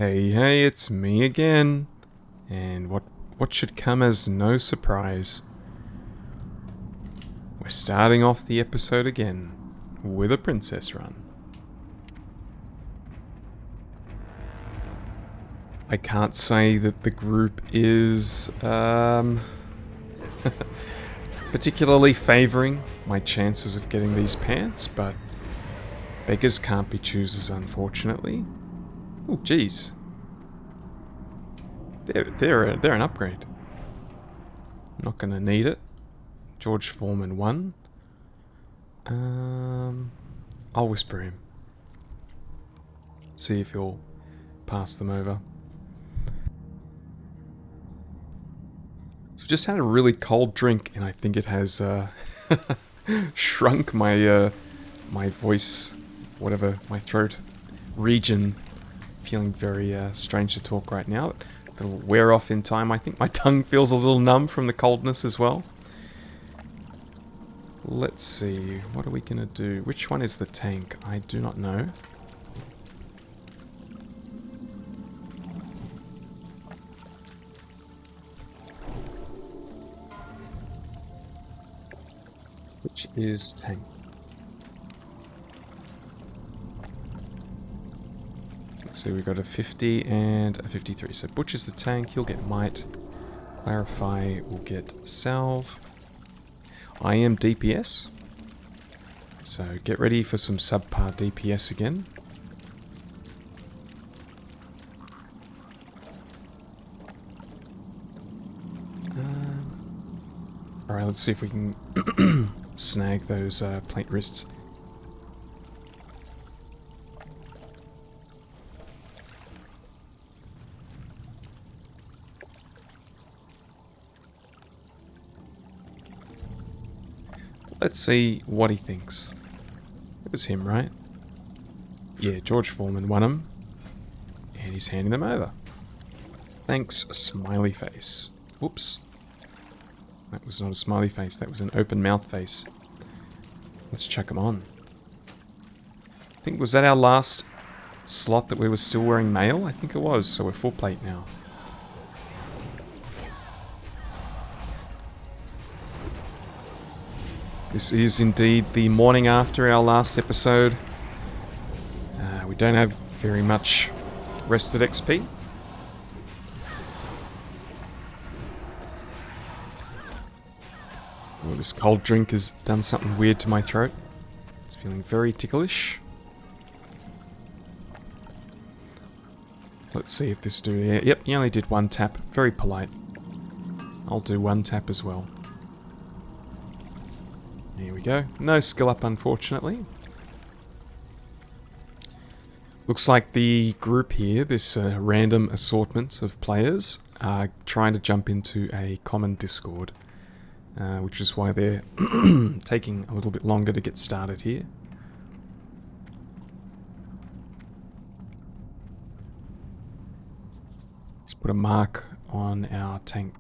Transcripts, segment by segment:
Hey, it's me again. And what should come as no surprise? We're starting off the episode again with a princess run. I can't say that the group is particularly favouring my chances of getting these pants, but beggars can't be choosers, unfortunately. Oh, geez. They're an upgrade. Not gonna need it. George Foreman 1. I'll whisper him. See if he'll pass them over. So I've just had a really cold drink, and I think it has shrunk my my voice, whatever, my throat region. Feeling very strange to talk right now. It'll wear off in time. I think my tongue feels a little numb from the coldness as well. Let's see, what are we gonna do? Which one is the tank? I do not know. Which is tank? So we got a 50 and a 53. So Butch is the tank, he'll get might. Clarify will get salve. I am DPS. So get ready for some subpar DPS again. Alright, let's see if we can snag those plate wrists. Let's see what he thinks. It was him, right? Yeah, George Foreman won him. And he's handing them over. Thanks, smiley face. Whoops. That was not a smiley face, that was an open mouth face. Let's chuck him on. I think, was that our last slot that we were still wearing mail? I think it was, so we're full plate now. This is indeed the morning after our last episode. We don't have very much rested XP. Oh, this cold drink has done something weird to my throat. It's feeling very ticklish. Let's see if this dude... Yep, he only did one tap. Very polite. I'll do one tap as well. Here we go. No skill up, unfortunately. Looks like the group here, this random assortment of players, are trying to jump into a common Discord, which is why they're taking a little bit longer to get started here. Let's put a mark on our tank.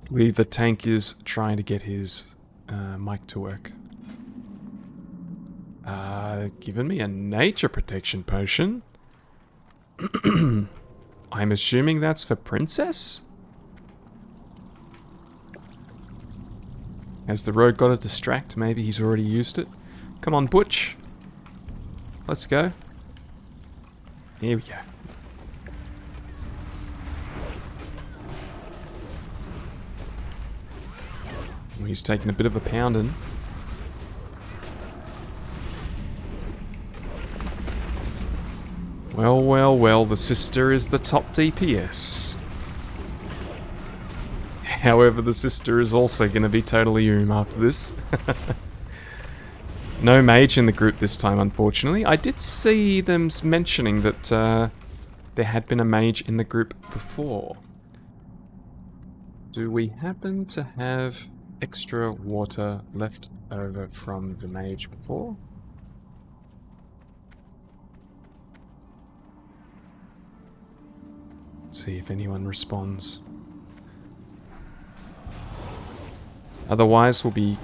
I believe the tank is trying to get his mic to work. Given me a nature protection potion. I'm assuming that's for Princess? Has the rogue got a distract? Maybe he's already used it. Come on, Butch. Let's go. Here we go. He's taking a bit of a pounding. Well, the sister is the top DPS. However, the sister is also going to be totally after this. No mage in the group this time, unfortunately. I did see them mentioning that there had been a mage in the group before. Do we happen to have extra water left over from the mage before? Let's see if anyone responds. Otherwise, we'll be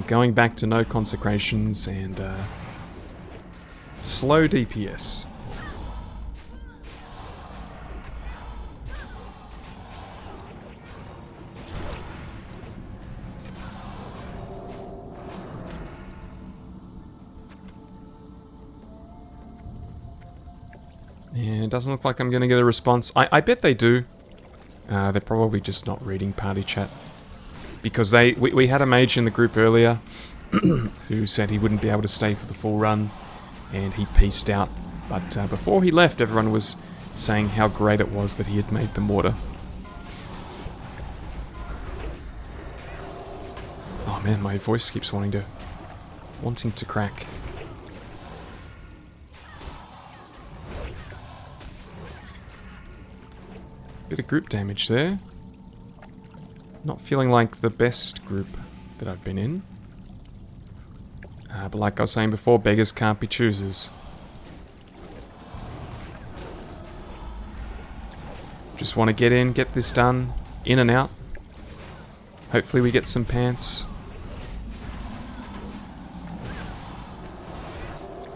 Going back to no consecrations and slow DPS. Yeah, it doesn't look like I'm going to get a response. I bet they do. They're probably just not reading party chat. Because we had a mage in the group earlier who said he wouldn't be able to stay for the full run. And he peaced out. But before he left, everyone was saying how great it was that he had made the mortar. Oh man, my voice keeps wanting to crack. Bit of group damage there. Not feeling like the best group that I've been in. But like I was saying before, beggars can't be choosers. Just want to get in, get this done, in and out. Hopefully we get some pants.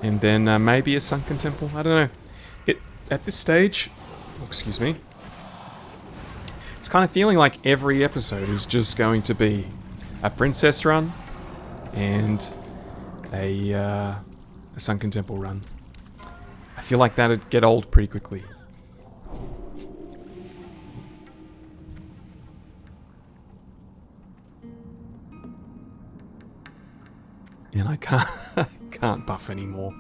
And then maybe a sunken temple, I don't know. At this stage, excuse me, it's kind of feeling like every episode is just going to be a princess run and a sunken temple run. I feel like that'd get old pretty quickly. And I can't buff anymore.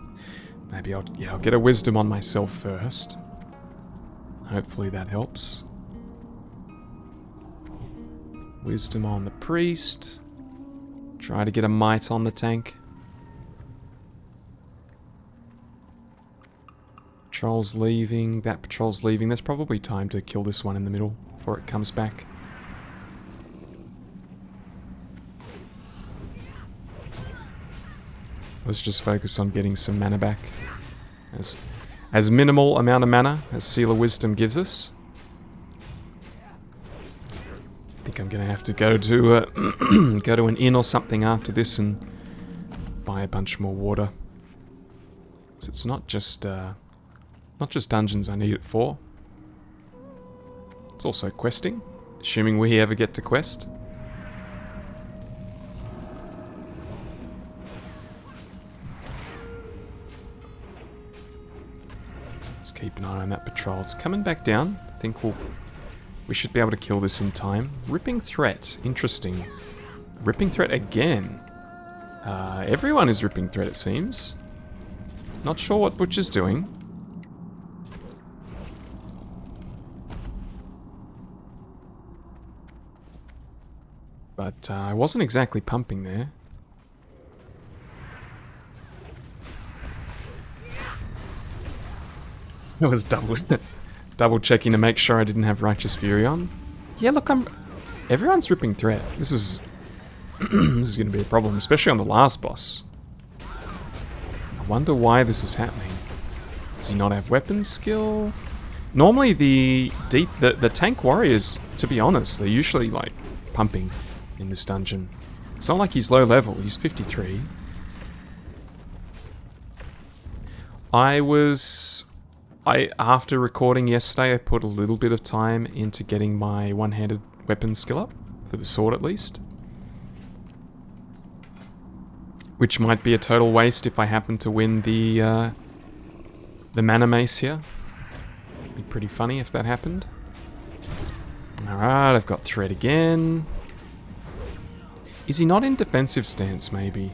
Maybe I'll get a wisdom on myself first. Hopefully that helps. Wisdom on the priest. Try to get a might on the tank. Patrol's leaving. That patrol's leaving. There's probably time to kill this one in the middle before it comes back. Let's just focus on getting some mana back. As minimal amount of mana as Seal of Wisdom gives us. I think I'm going to have to go to go to an inn or something after this and buy a bunch more water. So it's not just dungeons I need it for. It's also questing, assuming we ever get to quest. Let's keep an eye on that patrol. It's coming back down. I think we should be able to kill this in time. Ripping Threat. Interesting. Ripping Threat again. Everyone is Ripping Threat, it seems. Not sure what Butcher's doing. But I wasn't exactly pumping there. I was double checking to make sure I didn't have Righteous Fury on. Yeah, look, everyone's Ripping Threat. This is this is going to be a problem, especially on the last boss. I wonder why this is happening. Does he not have weapon skill? Normally the tank warriors, to be honest, they're usually like pumping in this dungeon. It's not like he's low level, he's 53. After recording yesterday, I put a little bit of time into getting my one-handed weapon skill up, for the sword at least. Which might be a total waste if I happen to win the mana mace here. It'd be pretty funny if that happened. Alright, I've got threat again. Is he not in defensive stance, maybe?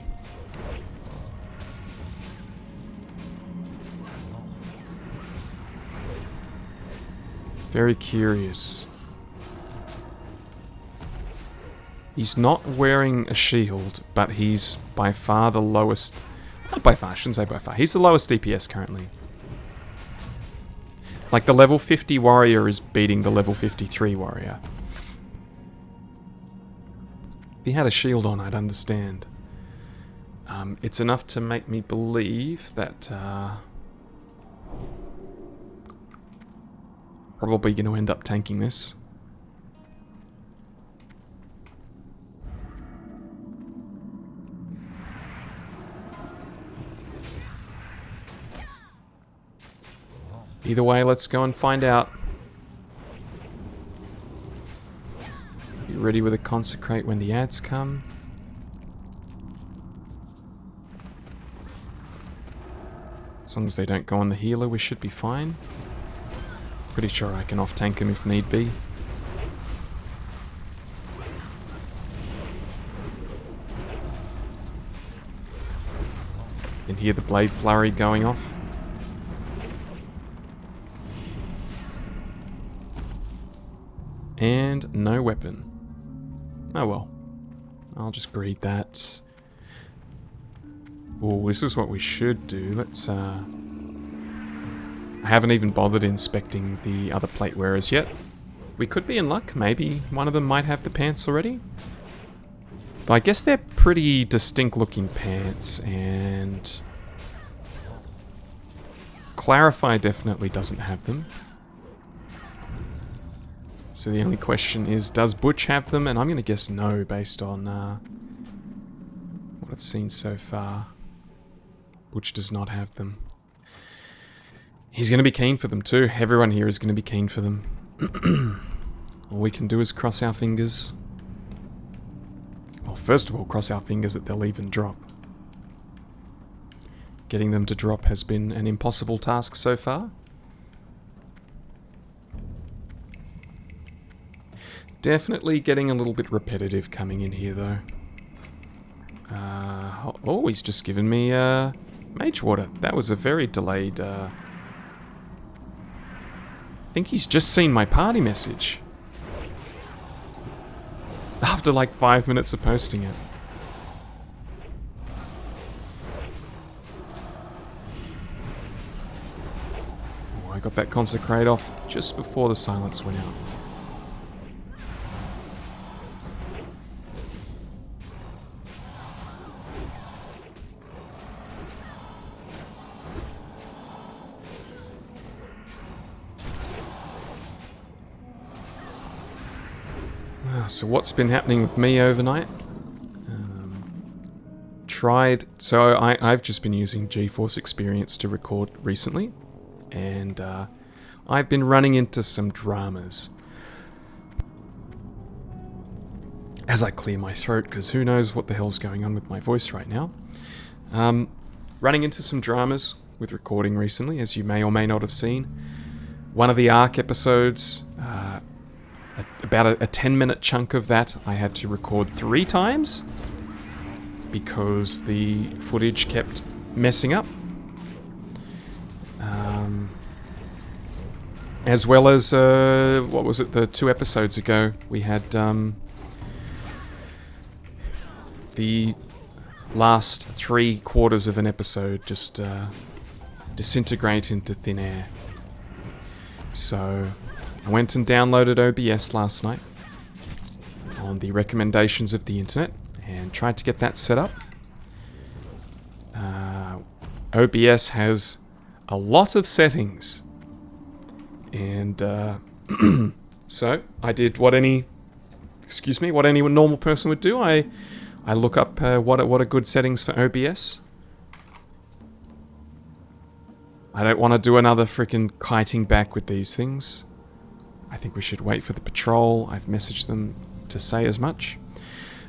Very curious. He's not wearing a shield, but he's by far the lowest... Not by far, I shouldn't say by far. He's the lowest DPS currently. Like, the level 50 warrior is beating the level 53 warrior. If he had a shield on, I'd understand. It's enough to make me believe that... probably going to end up tanking this. Either way, let's go and find out. Be ready with a consecrate when the ads come. As long as they don't go on the healer, we should be fine. Pretty sure I can off-tank him if need be. You can hear the blade flurry going off. And no weapon. Oh well. I'll just greed that. Oh, this is what we should do. Let's, I haven't even bothered inspecting the other plate wearers yet. We could be in luck. Maybe one of them might have the pants already. But I guess they're pretty distinct looking pants, and Clarify definitely doesn't have them. So the only question is, does Butch have them? And I'm going to guess no, based on what I've seen so far. Butch does not have them. He's going to be keen for them too. Everyone here is going to be keen for them. All we can do is cross our fingers. Well, first of all, cross our fingers that they'll even drop. Getting them to drop has been an impossible task so far. Definitely getting a little bit repetitive coming in here, though. Oh, he's just given me mage water. That was a very delayed... I think he's just seen my party message. After like 5 minutes of posting it. Oh, I got that consecrate off just before the silence went out. So what's been happening with me overnight? I've just been using GeForce Experience to record recently, and I've been running into some dramas. As I clear my throat, because who knows what the hell's going on with my voice right now. Running into some dramas with recording recently, as you may or may not have seen. One of the Ark episodes... about a 10-minute chunk of that I had to record 3 times because the footage kept messing up. As well as, what was it, the 2 episodes ago, we had the last 3/4 of an episode just disintegrate into thin air. So... I went and downloaded OBS last night on the recommendations of the internet and tried to get that set up. OBS has a lot of settings, and so I did what any normal person would do. I look up what are good settings for OBS. I don't want to do another freaking kiting back with these things. I think we should wait for the patrol. I've messaged them to say as much.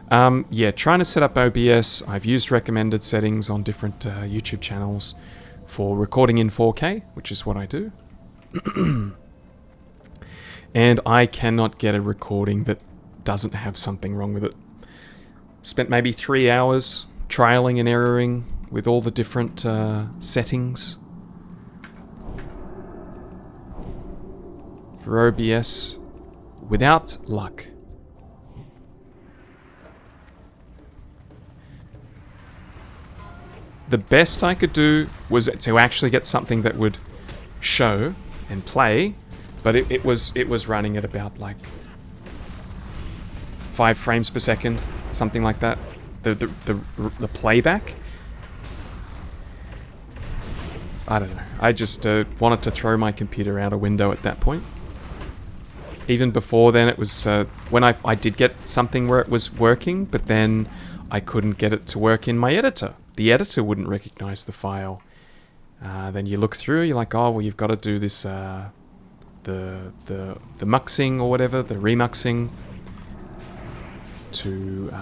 Yeah, trying to set up OBS. I've used recommended settings on different YouTube channels for recording in 4K, which is what I do. And I cannot get a recording that doesn't have something wrong with it. Spent maybe 3 hours trialing and erroring with all the different settings for OBS, without luck. The best I could do was to actually get something that would show and play, but it was running at about like 5 frames per second, something like that. The playback. I don't know. I just wanted to throw my computer out a window at that point. Even before then, it was when I did get something where it was working, but then I couldn't get it to work in my editor. The editor wouldn't recognize the file. Then you look through, you're like, oh, well, you've got to do this, the muxing or whatever, the remuxing, to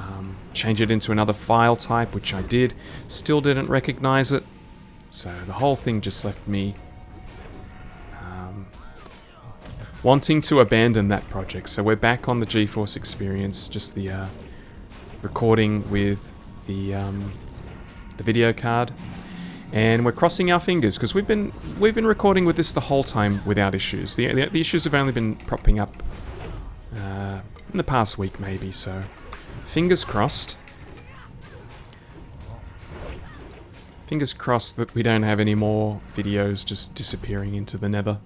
change it into another file type, which I did. Still didn't recognize it. So the whole thing just left me wanting to abandon that project. So we're back on the GeForce experience, just the recording with the video card. And we're crossing our fingers, because we've been recording with this the whole time without issues. The issues have only been propping up in the past week, maybe, so fingers crossed. Fingers crossed that we don't have any more videos just disappearing into the nether.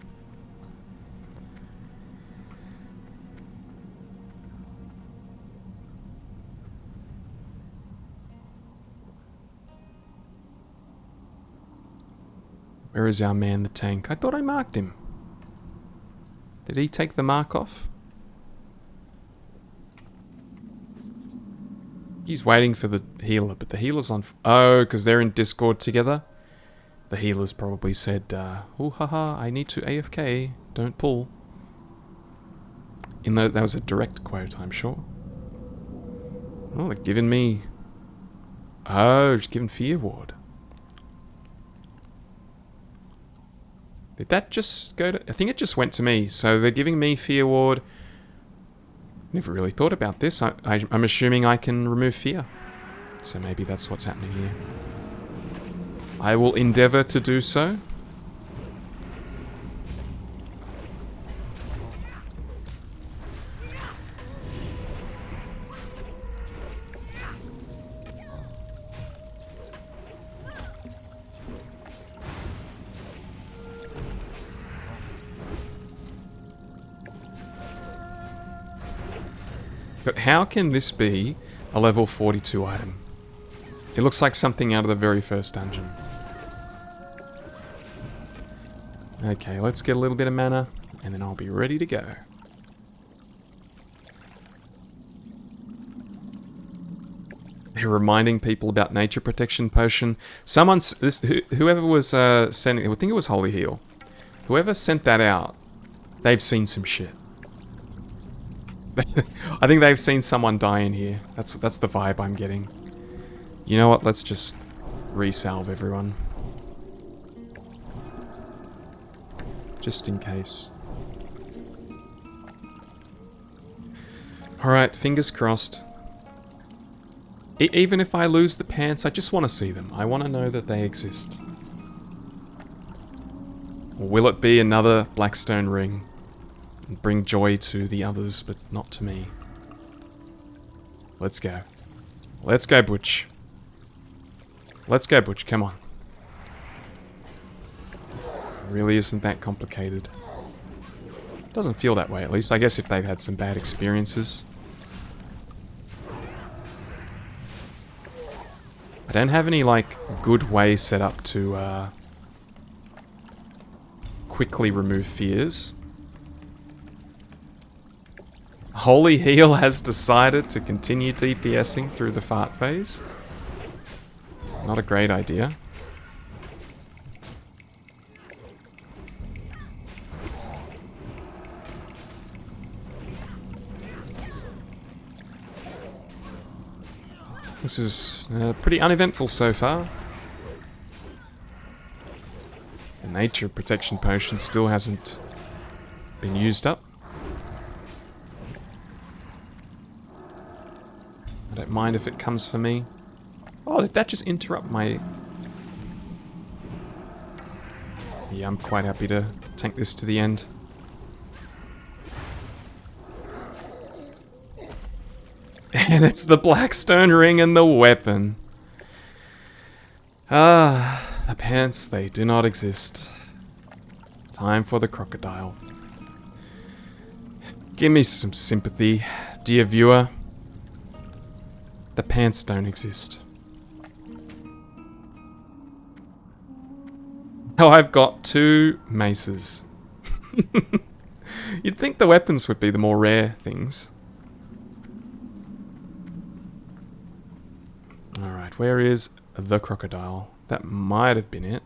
Where is our man, the tank? I thought I marked him. Did he take the mark off? He's waiting for the healer, but the healer's on... Oh, because they're in Discord together. The healer's probably said, oh, haha, I need to AFK. Don't pull. That was a direct quote, I'm sure. Oh, they're giving me... Oh, just giving Fear Ward. Did that just go to... I think it just went to me. So they're giving me Fear Ward. Never really thought about this. I'm assuming I can remove fear. So maybe that's what's happening here. I will endeavor to do so. But how can this be a level 42 item? It looks like something out of the very first dungeon. Okay, let's get a little bit of mana, and then I'll be ready to go. They're reminding people about nature protection potion. Whoever was sending, I think it was Holy Heal. Whoever sent that out, they've seen some shit. I think they've seen someone die in here. That's the vibe I'm getting. You know what? Let's just resalve everyone. Just in case. Alright, fingers crossed. Even if I lose the pants, I just want to see them. I want to know that they exist. Or will it be another Blackstone ring? And bring joy to the others, but not to me. Let's go. Let's go, Butch. Let's go, Butch. Come on. It really isn't that complicated. Doesn't feel that way, at least. I guess if they've had some bad experiences. I don't have any, like, good way set up to, quickly remove fears. Holy Heal has decided to continue DPSing through the fart phase. Not a great idea. This is pretty uneventful so far. The nature protection potion still hasn't been used up. I don't mind if it comes for me. Oh, did that just interrupt my... Yeah, I'm quite happy to tank this to the end. And it's the Blackstone ring and the weapon. Ah, the pants, they do not exist. Time for the crocodile. Give me some sympathy, dear viewer. The pants don't exist. Now I've got 2 maces. You'd think the weapons would be the more rare things. Alright, where is the crocodile? That might have been it.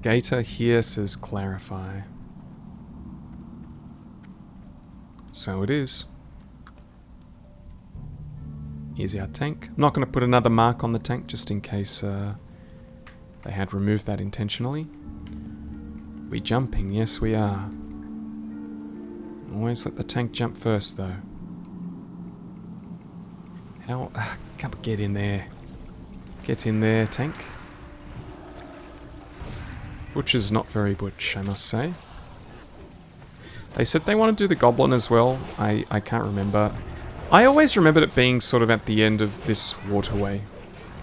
Gator here says clarify. So it is. Here's our tank. I'm not going to put another mark on the tank just in case they had removed that intentionally. We jumping? Yes, we are. Always let the tank jump first, though. How? Come get in there. Get in there, tank. Butcher's not very butch, I must say. They said they want to do the goblin as well. I can't remember. I always remembered it being sort of at the end of this waterway.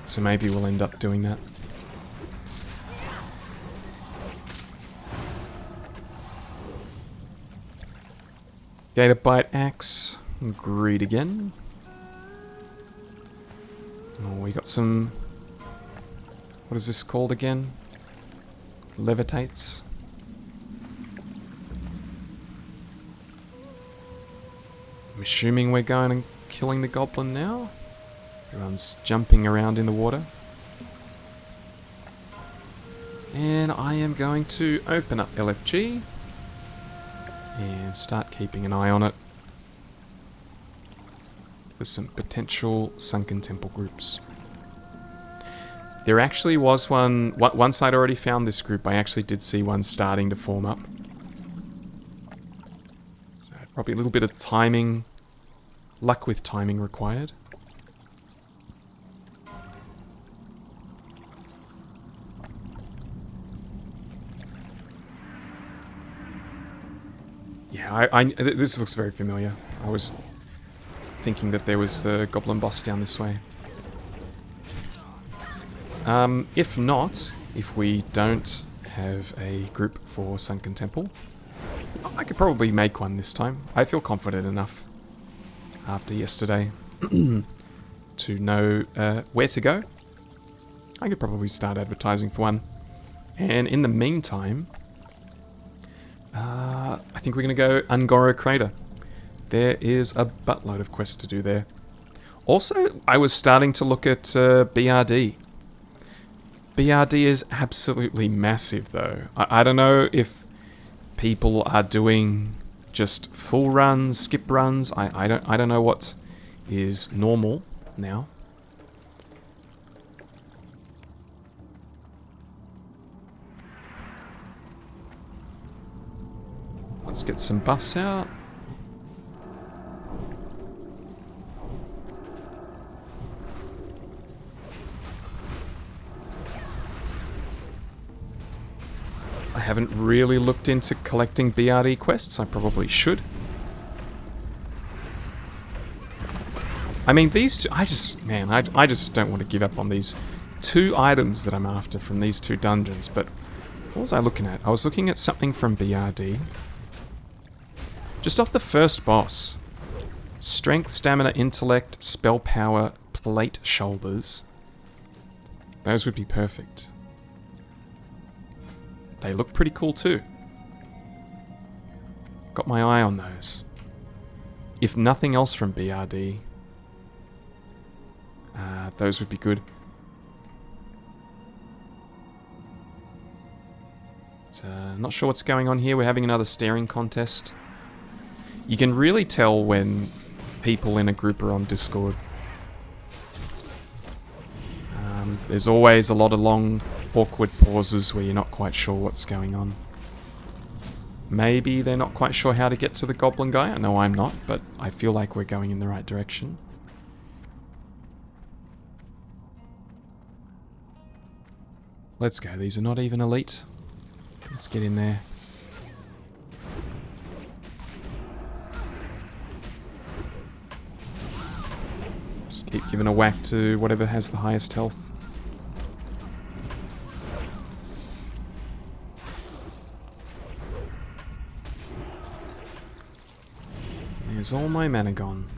So maybe we'll end up doing that. Gator bite axe. Greed again. Oh, we got some... What is this called again? Levitates. I'm assuming we're going and killing the goblin now. Everyone's jumping around in the water. And I am going to open up LFG and start keeping an eye on it. There's some potential sunken temple groups. There actually was one... Once I'd already found this group, I actually did see one starting to form up. So probably a little bit of timing... Luck with timing required. Yeah, this looks very familiar. I was thinking that there was the goblin boss down this way. If not, if we don't have a group for Sunken Temple, I could probably make one this time. I feel confident enough after yesterday to know where to go. I could probably start advertising for one. And in the meantime, I think we're going to go Ungoro Crater. There is a buttload of quests to do there. Also, I was starting to look at BRD. BRD is absolutely massive, though. I don't know if people are doing just full runs, skip runs. I don't know what is normal now. Let's get some buffs out. I haven't really looked into collecting BRD quests. I probably should. I mean, these two... I just don't want to give up on these 2 items that I'm after from these 2 dungeons. But what was I looking at? I was looking at something from BRD. Just off the first boss. Strength, stamina, intellect, spell power, plate shoulders. Those would be perfect. They look pretty cool too. Got my eye on those. If nothing else from BRD, those would be good. Not sure what's going on here. We're having another staring contest. You can really tell when people in a group are on Discord. There's always a lot of long, awkward pauses where you're not quite sure what's going on. Maybe they're not quite sure how to get to the goblin guy. I know I'm not, but I feel like we're going in the right direction. Let's go. These are not even elite. Let's get in there. Just keep giving a whack to whatever has the highest health. There's all my mana gone.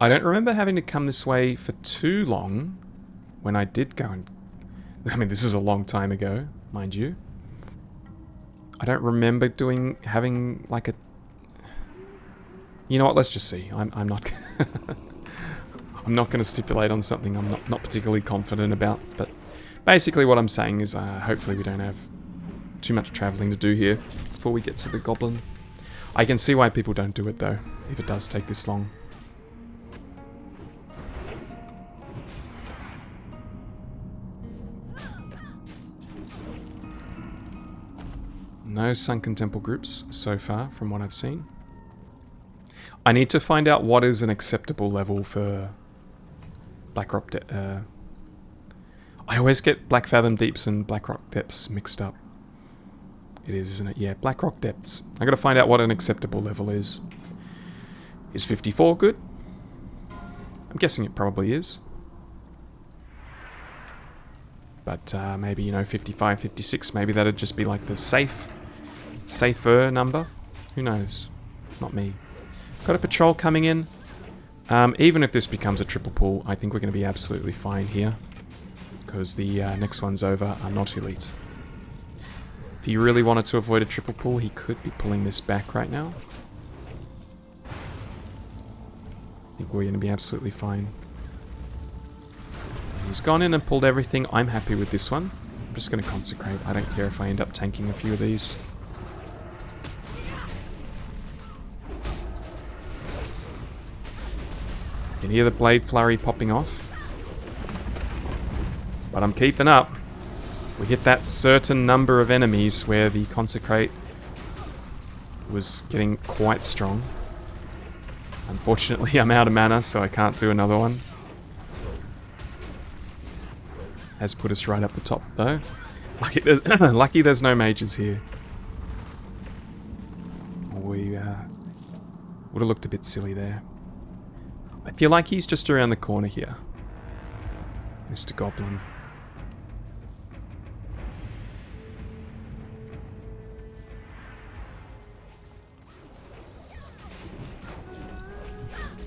I don't remember having to come this way for too long when I did go and... I mean, this is a long time ago, mind you. I don't remember having like a... You know what, let's just see. I'm not I'm not going to stipulate on something I'm not particularly confident about, but basically what I'm saying is hopefully we don't have too much travelling to do here before we get to the goblin. I can see why people don't do it though, if it does take this long. No sunken temple groups so far from what I've seen. I need to find out what is an acceptable level for Blackrock I always get Black Fathom Deeps and Blackrock Depths mixed up. It is, isn't it? Yeah, Blackrock Depths. I gotta find out what an acceptable level is. Is 54 good? I'm guessing it probably is. But maybe, you know, 55, 56, maybe that'd just be like the safer number. Who knows? Not me. Got a patrol coming in. Even if this becomes a triple pull, I think we're going to be absolutely fine here. Because the next ones over are not elite. If he really wanted to avoid a triple pull, he could be pulling this back right now. I think we're going to be absolutely fine. He's gone in and pulled everything. I'm happy with this one. I'm just going to consecrate. I don't care if I end up tanking a few of these. You can hear the blade flurry popping off. But I'm keeping up. We hit that certain number of enemies where the consecrate was getting quite strong. Unfortunately, I'm out of mana, so I can't do another one. Has put us right up the top, though. Lucky there's no mages here. We would have looked a bit silly there. I feel like he's just around the corner here. Mr. Goblin.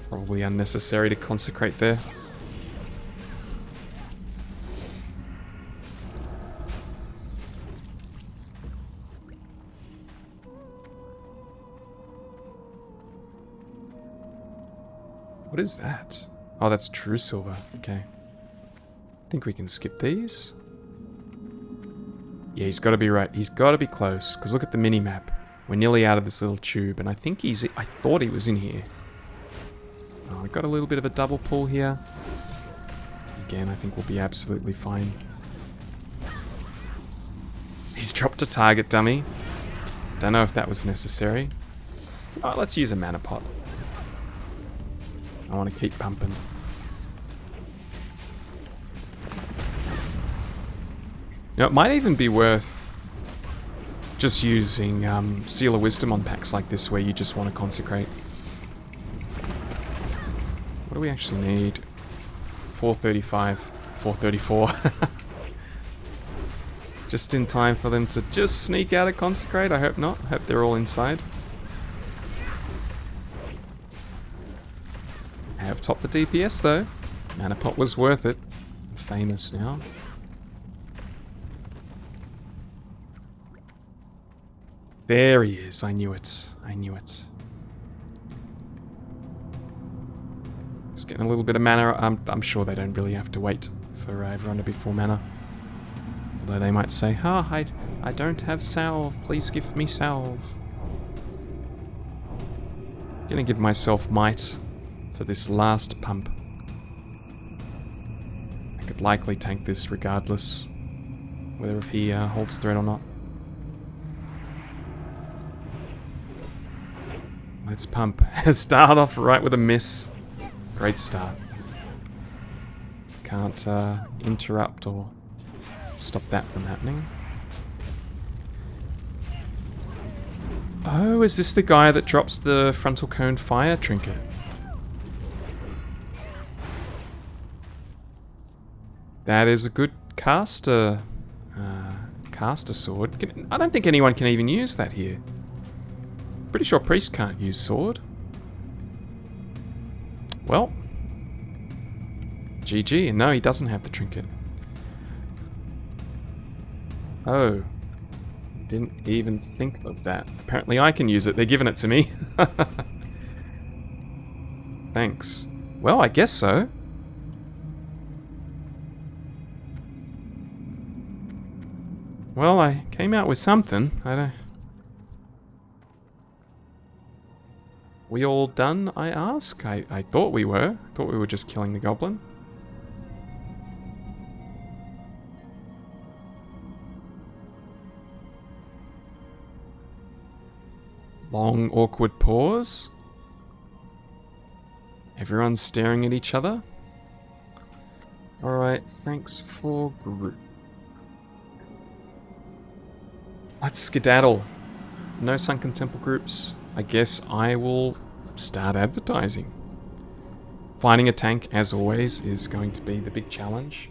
Probably unnecessary to consecrate there. What is that? Oh, that's true silver. Okay. I think we can skip these. Yeah, he's got to be right. He's got to be close. Because look at the mini-map. We're nearly out of this little tube. And I think he's... I thought he was in here. Oh, we've got a little bit of a double pull here. Again, I think we'll be absolutely fine. He's dropped a target dummy. Don't know if that was necessary. Oh, let's use a mana pot. I want to keep pumping. You know, it might even be worth just using Seal of Wisdom on packs like this where you just want to consecrate. What do we actually need? 435, 434. Just in time for them to just sneak out a consecrate. I hope not. I hope they're all inside. I have topped the DPS though. Mana pot was worth it. I'm famous now. There he is. I knew it. I knew it. Just getting a little bit of mana. I'm sure they don't really have to wait for everyone to be full mana. Although they might say, I don't have salve. Please give me salve. Gonna give myself might for this last pump. I could likely tank this regardless, whether if he holds threat or not. Let's pump. Start off right with a miss. Great start. Can't interrupt or stop that from happening. Oh, is this the guy that drops the frontal cone fire trinket? That is a good caster sword. I don't think anyone can even use that here. Pretty sure priest can't use sword. Well, GG, and no, he doesn't have the trinket. Oh, didn't even think of that. Apparently I can use it. They're giving it to me. Thanks. Well, I guess so. Well, I came out with something. I don't... We all done, I ask? I thought we were. I thought we were just killing the goblin. Long, awkward pause. Everyone's staring at each other. Alright, thanks for group. Let's skedaddle. No Sunken Temple groups. I guess I will start advertising. Finding a tank, as always, is going to be the big challenge.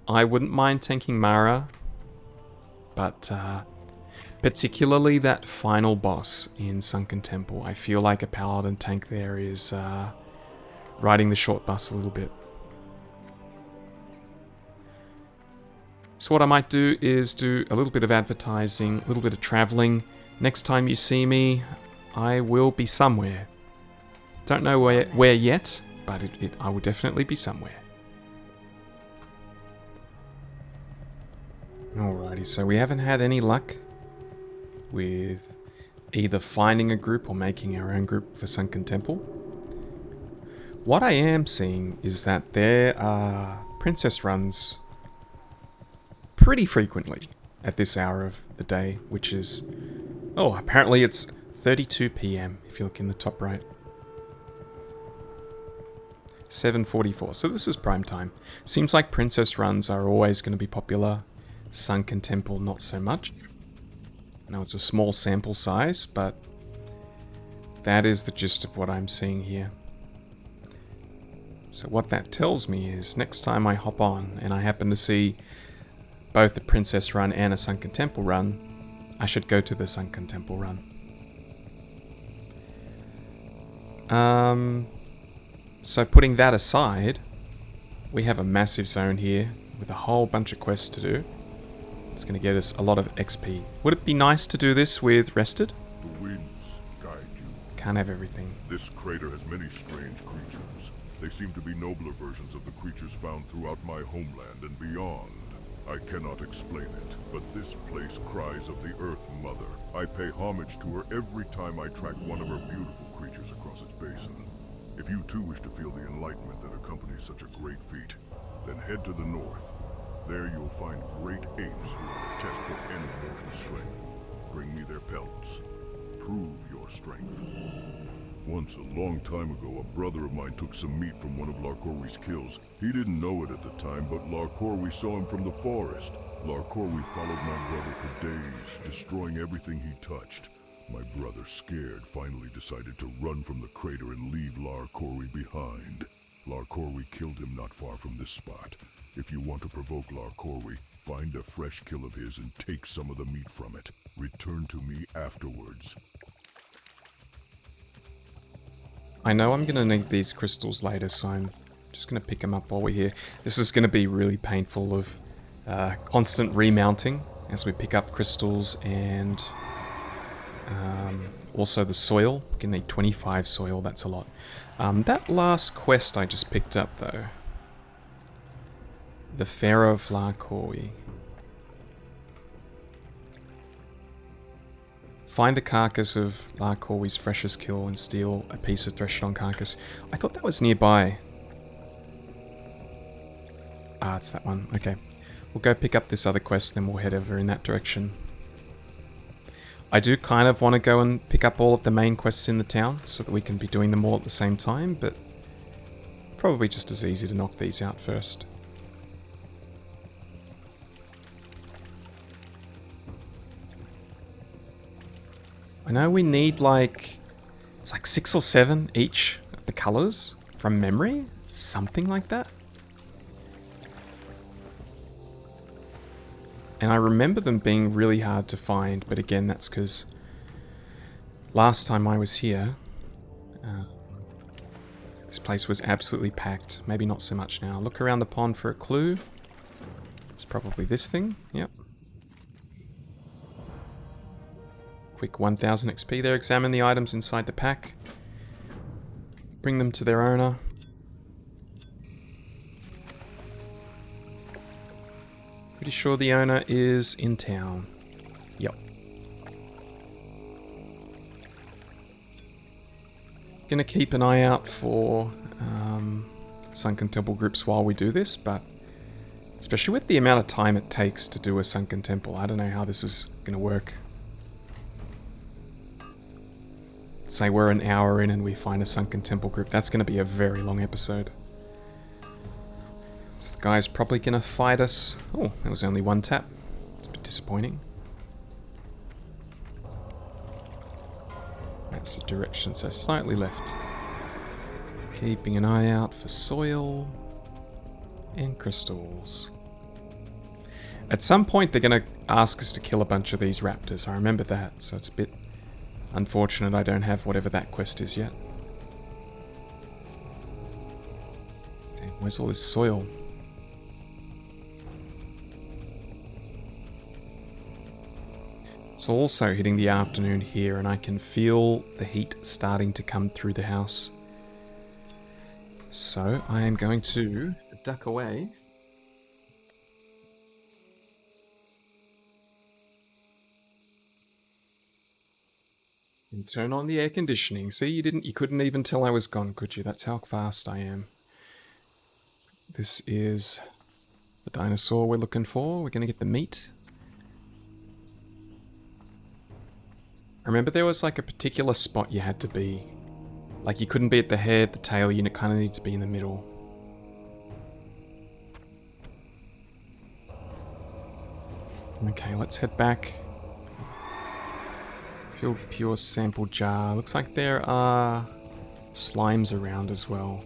I wouldn't mind tanking Mara, but particularly that final boss in Sunken Temple. I feel like a paladin tank there is riding the short bus a little bit. So what I might do is do a little bit of advertising, a little bit of traveling. Next time you see me, I will be somewhere. Don't know where yet, but I will definitely be somewhere. Alrighty, so we haven't had any luck with either finding a group or making our own group for Sunken Temple. What I am seeing is that there are princess runs pretty frequently at this hour of the day, which is... Oh, apparently it's 32 PM if you look in the top right. 7:44, so this is prime time. Seems like princess runs are always going to be popular. Sunken Temple, not so much. Now it's a small sample size, but that is the gist of what I'm seeing here. So what that tells me is next time I hop on and I happen to see both the Princess Run and a Sunken Temple run, I should go to the Sunken Temple run. So putting that aside, we have a massive zone here with a whole bunch of quests to do. It's going to get us a lot of XP. Would it be nice to do this with Rested? The winds guide you. Can't have everything. This crater has many strange creatures. They seem to be nobler versions of the creatures found throughout my homeland and beyond. I cannot explain it, but this place cries of the Earth Mother. I pay homage to her every time I track one of her beautiful creatures across its basin. If you too wish to feel the enlightenment that accompanies such a great feat, then head to the north. There you'll find great apes who will test for any mortal strength. Bring me their pelts. Prove your strength. Once, a long time ago, a brother of mine took some meat from one of Larcorwe's kills. He didn't know it at the time, but Larcorwe saw him from the forest. Larcorwe followed my brother for days, destroying everything he touched. My brother, scared, finally decided to run from the crater and leave Larcorwe behind. Larcorwe killed him not far from this spot. If you want to provoke Larcorwe, find a fresh kill of his and take some of the meat from it. Return to me afterwards. I know I'm going to need these crystals later, so I'm just going to pick them up while we're here. This is going to be really painful of constant remounting as we pick up crystals and also the soil. We're going to need 25 soil, that's a lot. That last quest I just picked up though. The Pharaoh of Larcorwe. Find the carcass of Larcorwe's freshest kill and steal a piece of threshed-on carcass. I thought that was nearby. Ah, it's that one. Okay. We'll go pick up this other quest, then we'll head over in that direction. I do kind of want to go and pick up all of the main quests in the town, so that we can be doing them all at the same time, but probably just as easy to knock these out first. I know we need like, it's like 6 or 7 each of the colours from memory, something like that. And I remember them being really hard to find, but again, that's because last time I was here, this place was absolutely packed. Maybe not so much now. Look around the pond for a clue. It's probably this thing. Yep. Quick 1000 XP there. Examine the items inside the pack. Bring them to their owner. Pretty sure the owner is in town. Yep. Gonna keep an eye out for Sunken Temple groups while we do this, but especially with the amount of time it takes to do a Sunken Temple, I don't know how this is gonna work. Say we're an hour in and we find a Sunken Temple group, that's gonna be a very long episode. This guy's probably gonna fight us. Oh, that was only one tap. It's a bit disappointing. That's the direction, so slightly left. Keeping an eye out for soil and crystals. At some point they're gonna ask us to kill a bunch of these raptors, I remember that, so it's a bit unfortunate I don't have whatever that quest is yet. Damn, where's all this soil? It's also hitting the afternoon here and I can feel the heat starting to come through the house. So I am going to duck away. And turn on the air conditioning. See, you couldn't even tell I was gone, could you? That's how fast I am. This is the dinosaur we're looking for. We're gonna get the meat. Remember there was like a particular spot you had to be. Like you couldn't be at the head, the tail, you kind of need to be in the middle. Okay, let's head back. Pure sample jar. Looks like there are slimes around as well.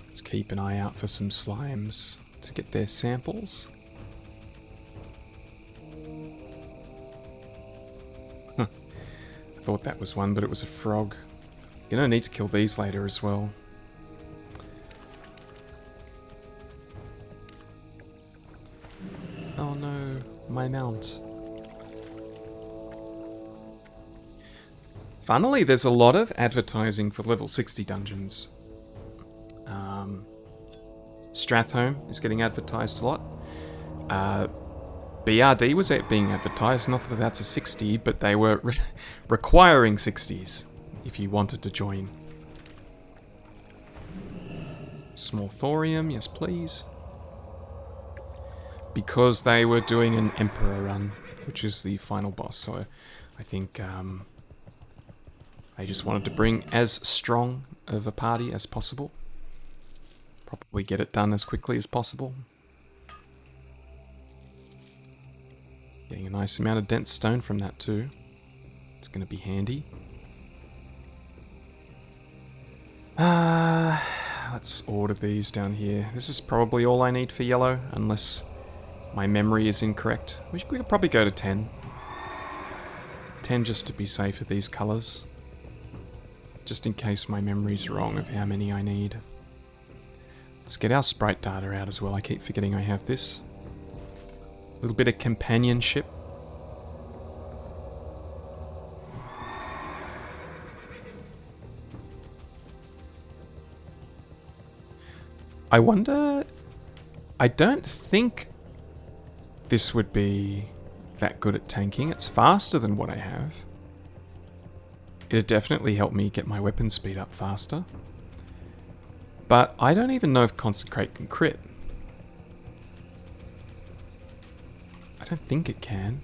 Let's keep an eye out for some slimes to get their samples. I thought that was one, but it was a frog. Gonna need to kill these later as well. Oh no, my mount. Funnily, there's a lot of advertising for level 60 dungeons. Strathhome is getting advertised a lot. BRD was being advertised, not that that's a 60, but they were requiring 60s if you wanted to join. Small thorium, yes please. Because they were doing an Emperor run, which is the final boss, so I think they just wanted to bring as strong of a party as possible. Probably get it done as quickly as possible. Getting a nice amount of dense stone from that too. It's going to be handy. Let's order these down here. This is probably all I need for yellow, unless my memory is incorrect. We could probably go to 10. 10 just to be safe with these colours. Just in case my memory's wrong of how many I need. Let's get our sprite data out as well. I keep forgetting I have this. A little bit of companionship. I wonder... I don't think this would be that good at tanking. It's faster than what I have. It'd definitely help me get my weapon speed up faster. But I don't even know if Consecrate can crit. I don't think it can.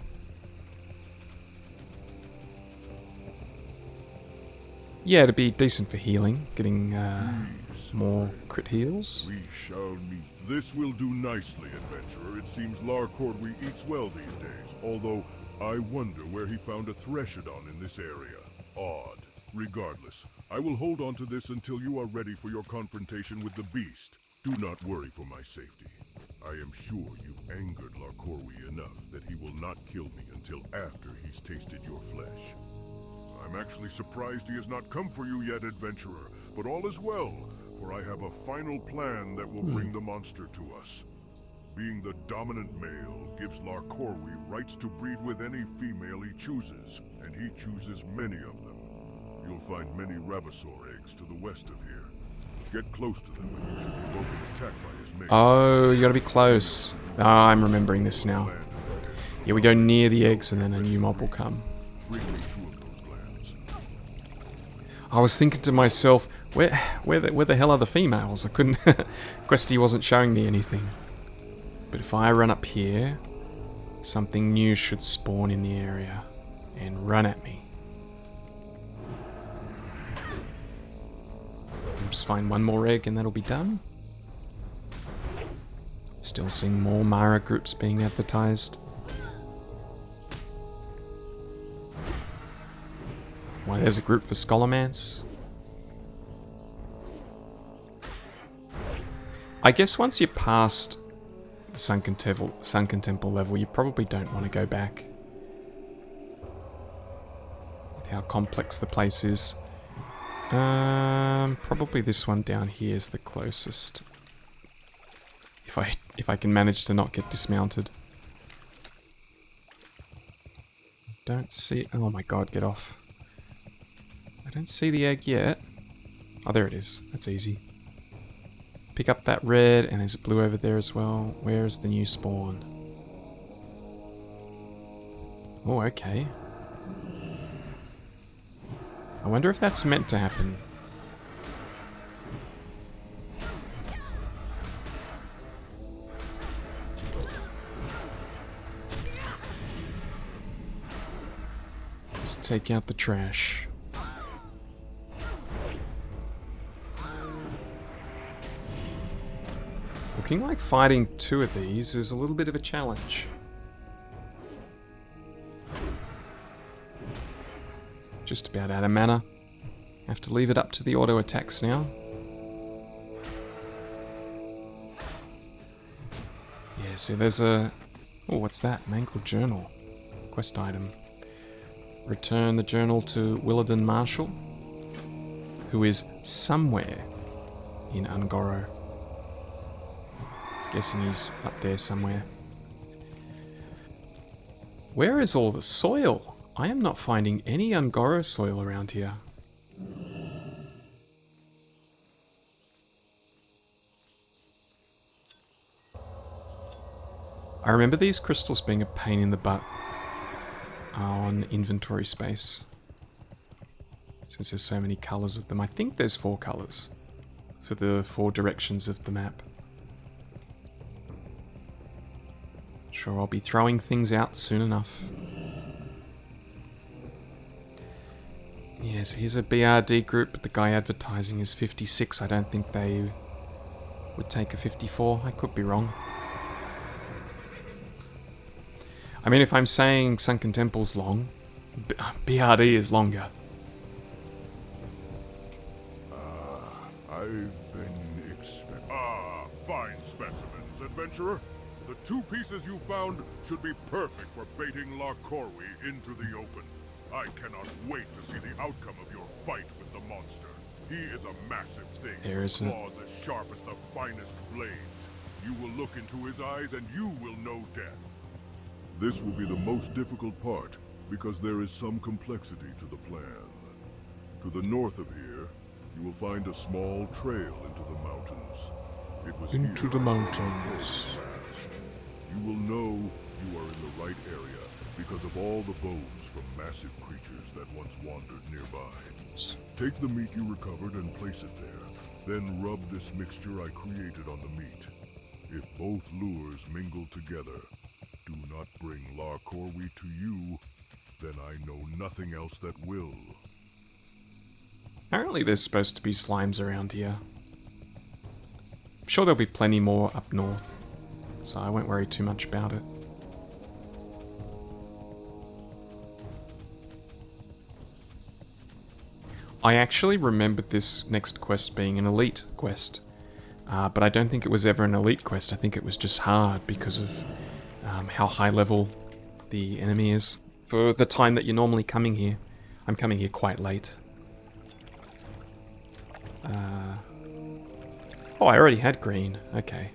Yeah, it'd be decent for healing, getting more crit heals. We shall meet. This will do nicely, adventurer. It seems Larcorwy eats well these days, although I wonder where he found a Threshodon in this area. Odd. Regardless, I will hold on to this until you are ready for your confrontation with the beast. Do not worry for my safety. I am sure you've angered Larcorwy enough that he will not kill me until after he's tasted your flesh. I'm actually surprised he has not come for you yet, adventurer, but all is well, for I have a final plan that will bring the monster to us. Being the dominant male gives Larcorwy rights to breed with any female he chooses, and he chooses many of them. You'll find many Ravasaur eggs to the west of here. Get close to them and you should provoke an attack by his mace. Oh, you gotta be close. Ah, I'm remembering this now. Yeah, we go near the eggs and then a new mob will come. Bring me 2 of those glands. I was thinking to myself, where the hell are the females? I couldn't... Questy wasn't showing me anything. But if I run up here, something new should spawn in the area and run at me. I'll just find one more egg and that'll be done. Still seeing more Mara groups being advertised. Why, there's a group for Scholarmance. I guess once you're past the Sunken Temple level, you probably don't want to go back. With how complex the place is. Probably this one down here is the closest. If I can manage to not get dismounted. Don't see... Oh my god, get off. I don't see the egg yet. Oh, there it is. That's easy. Pick up that red, and there's a blue over there as well. Where's the new spawn? Oh, okay. I wonder if that's meant to happen. Let's take out the trash. Looking like fighting 2 of these is a little bit of a challenge. Just about out of mana. Have to leave it up to the auto attacks now. Yeah, so there's a... Oh, what's that? Mangled Journal. Quest item. Return the journal to Willardin Marshall, who is somewhere in Ungoro. Guessing he's up there somewhere. Where is all the soil? I am not finding any Ungoro soil around here. I remember these crystals being a pain in the butt on inventory space. Since there's so many colours of them. I think there's 4 colours for the 4 directions of the map. Sure, I'll be throwing things out soon enough. Yes, here's a BRD group, but the guy advertising is 56. I don't think they would take a 54. I could be wrong. I mean, if I'm saying Sunken Temple's long, BRD is longer. I've been fine specimens, adventurer. The 2 pieces you found should be perfect for baiting Larkorwi into the open. I cannot wait to see the outcome of your fight with the monster. He is a massive thing, with claws as sharp as the finest blades. You will look into his eyes and you will know death. This will be the most difficult part, because there is some complexity to the plan. To the north of here, you will find a small trail into the mountains. It was into the mountains. You will know you are in the right area because of all the bones from massive creatures that once wandered nearby. Take the meat you recovered and place it there. Then rub this mixture I created on the meat. If both lures mingle together, do not bring Larkorwi to you, then I know nothing else that will. Apparently there's supposed to be slimes around here. I'm sure there'll be plenty more up north, so I won't worry too much about it. I actually remembered this next quest being an elite quest, but I don't think it was ever an elite quest. I think it was just hard because of how high level the enemy is. For the time that you're normally coming here, I'm coming here quite late. Oh, I already had green. Okay.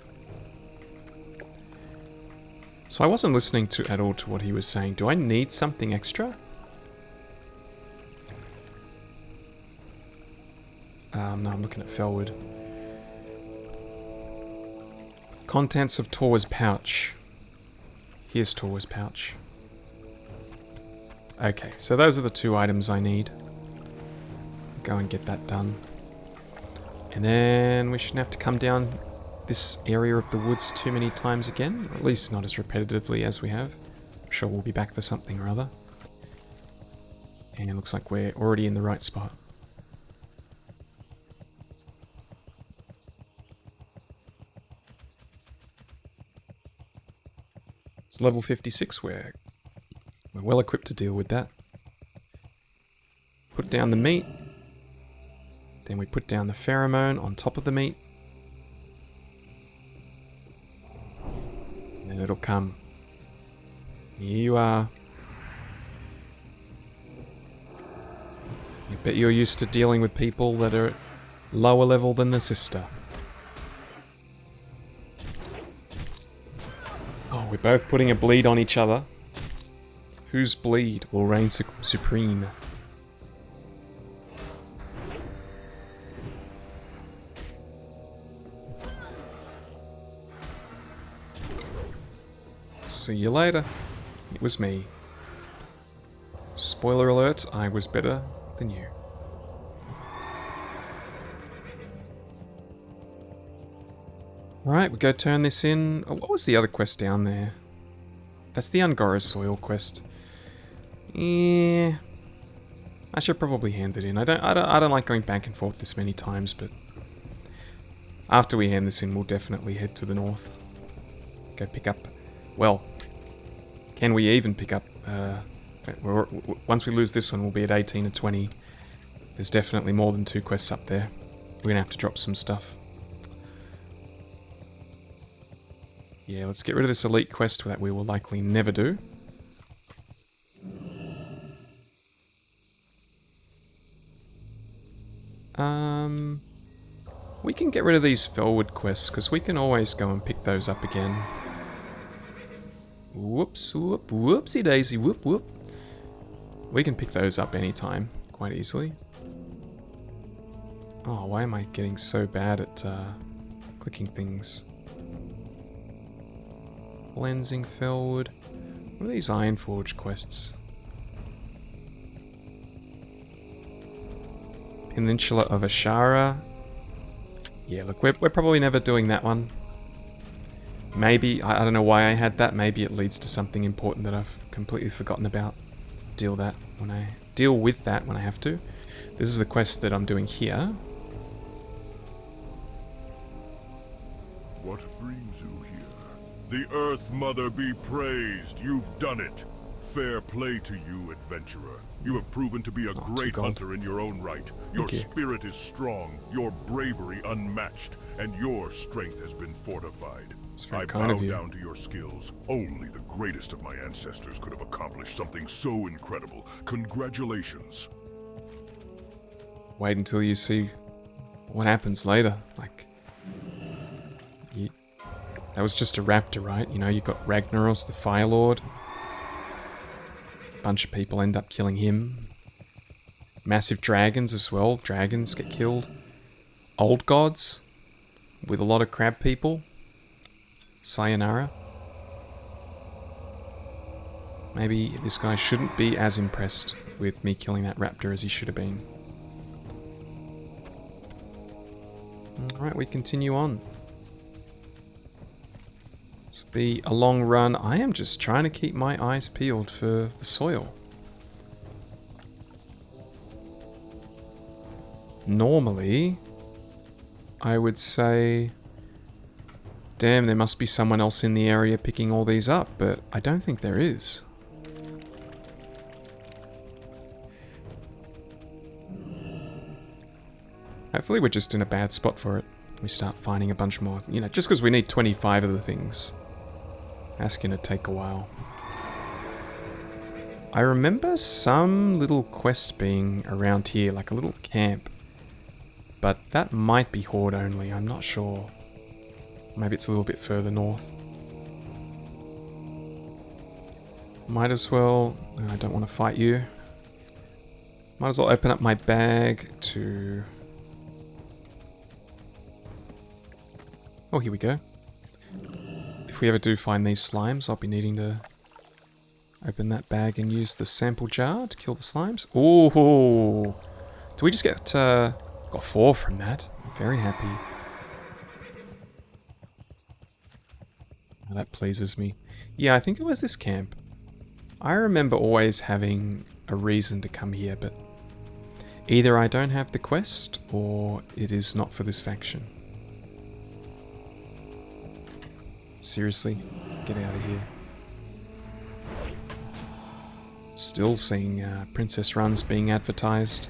So I wasn't listening at all to what he was saying. Do I need something extra? No, I'm looking at Felwood. Contents of Tor's pouch. Here's Tor's pouch. Okay, so those are the 2 items I need. Go and get that done. And then we shouldn't have to come down this area of the woods too many times again. Or at least not as repetitively as we have. I'm sure we'll be back for something or other. And it looks like we're already in the right spot. It's level 56, we're well equipped to deal with that. Put down the meat. Then we put down the pheromone on top of the meat. And it'll come. Here you are. I bet you're used to dealing with people that are lower level than the sister. Oh, we're both putting a bleed on each other. Whose bleed will reign supreme? See you later. It was me. Spoiler alert, I was better than you. Right, we go turn this in. Oh, what was the other quest down there? That's the Angora Soil quest. Yeah, I should probably hand it in. I don't like going back and forth this many times, but after we hand this in, we'll definitely head to the north. Go pick up. Well, can we even pick up? Once we lose this one, we'll be at 18 or 20. There's definitely more than 2 quests up there. We're gonna have to drop some stuff. Yeah, let's get rid of this elite quest that we will likely never do. We can get rid of these forward quests, because we can always go and pick those up again. Whoops, whoop, whoopsie daisy, whoop, whoop. We can pick those up anytime, quite easily. Oh, why am I getting so bad at clicking things? Cleansing Fellwood. What are these Ironforge quests? Peninsula of Ashara. Yeah, look, we're probably never doing that one. Maybe, I don't know why I had that. Maybe it leads to something important that I've completely forgotten about. Deal with that when I have to. This is the quest that I'm doing here. What brings you here? The Earth Mother be praised. You've done it. Fair play to you, adventurer. You have proven to be a great hunter in your own right. Your spirit is strong, your bravery unmatched, and your strength has been fortified. I bow down to your skills. Only the greatest of my ancestors could have accomplished something so incredible. Congratulations. Wait until you see what happens later. Like, that was just a raptor, right? You know, you got Ragnaros, the Fire Lord. A bunch of people end up killing him. Massive dragons as well. Dragons get killed. Old gods with a lot of crab people. Sayonara. Maybe this guy shouldn't be as impressed with me killing that raptor as he should have been. Alright, we continue on. This will be a long run. I am just trying to keep my eyes peeled for the soil. Normally, I would say, damn, there must be someone else in the area picking all these up, but I don't think there is. Hopefully we're just in a bad spot for it. We start finding a bunch more, you know, just because we need 25 of the things. That's gonna take a while. I remember some little quest being around here, like a little camp. But that might be Horde only, I'm not sure. Maybe it's a little bit further north. Might as well... I don't want to fight you. Might as well open up my bag to... Oh, here we go. if we ever do find these slimes, I'll be needing to open that bag and use the sample jar to kill the slimes. Ooh! Do we just get... got 4 from that. I'm very happy. Oh, that pleases me. Yeah, I think it was this camp. I remember always having a reason to come here, but either I don't have the quest, or it is not for this faction. Seriously? Get out of here. Still seeing princess runs being advertised.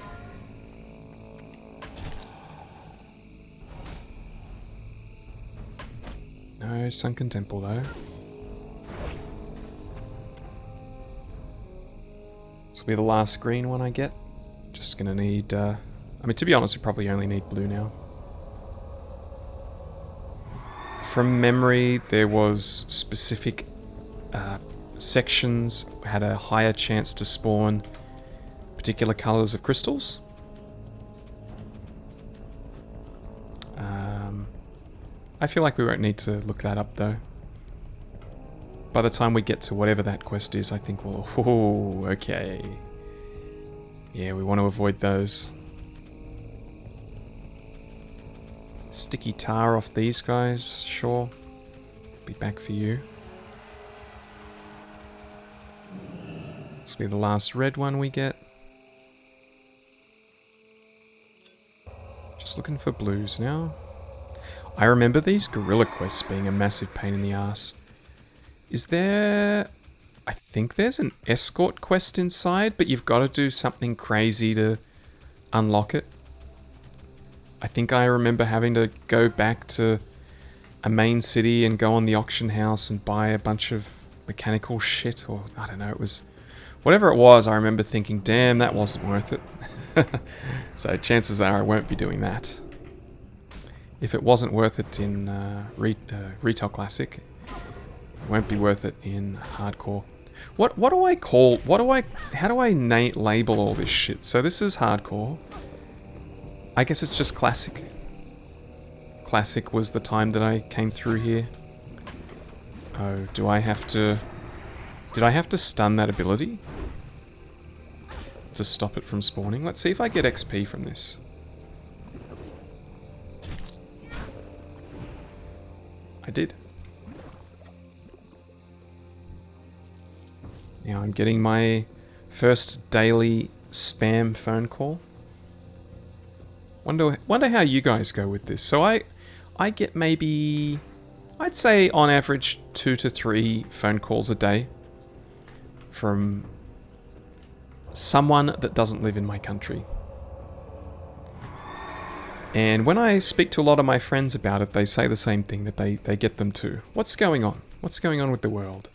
No sunken temple though. This will be the last green one I get. Just gonna need, I mean, to be honest, we probably only need blue now. From memory, there was specific sections had a higher chance to spawn particular colors of crystals. I feel like we won't need to look that up though. By the time we get to whatever that quest is, I think we'll... Oh, okay. Yeah, we want to avoid those. Sticky tar off these guys, sure. Be back for you. This will be the last red one we get. Just looking for blues now. I remember these gorilla quests being a massive pain in the ass. Is there... I think there's an escort quest inside, but you've got to do something crazy to unlock it. I think I remember having to go back to a main city and go on the auction house and buy a bunch of mechanical shit, or I don't know, it was... Whatever it was, I remember thinking, damn, that wasn't worth it. So chances are I won't be doing that. If it wasn't worth it in Retail Classic, it won't be worth it in Hardcore. What do I call... How do I label all this shit? So this is Hardcore. I guess it's just Classic. Classic was the time that I came through here. Oh, do I have to... Did I have to stun that ability? To stop it from spawning? Let's see if I get XP from this. I did. Now I'm getting my first daily spam phone call. Wonder how you guys go with this. So I get maybe, I'd say on average 2 to 3 phone calls a day from someone that doesn't live in my country. And when I speak to a lot of my friends about it, they say the same thing, that they get them too. What's going on? What's going on with the world?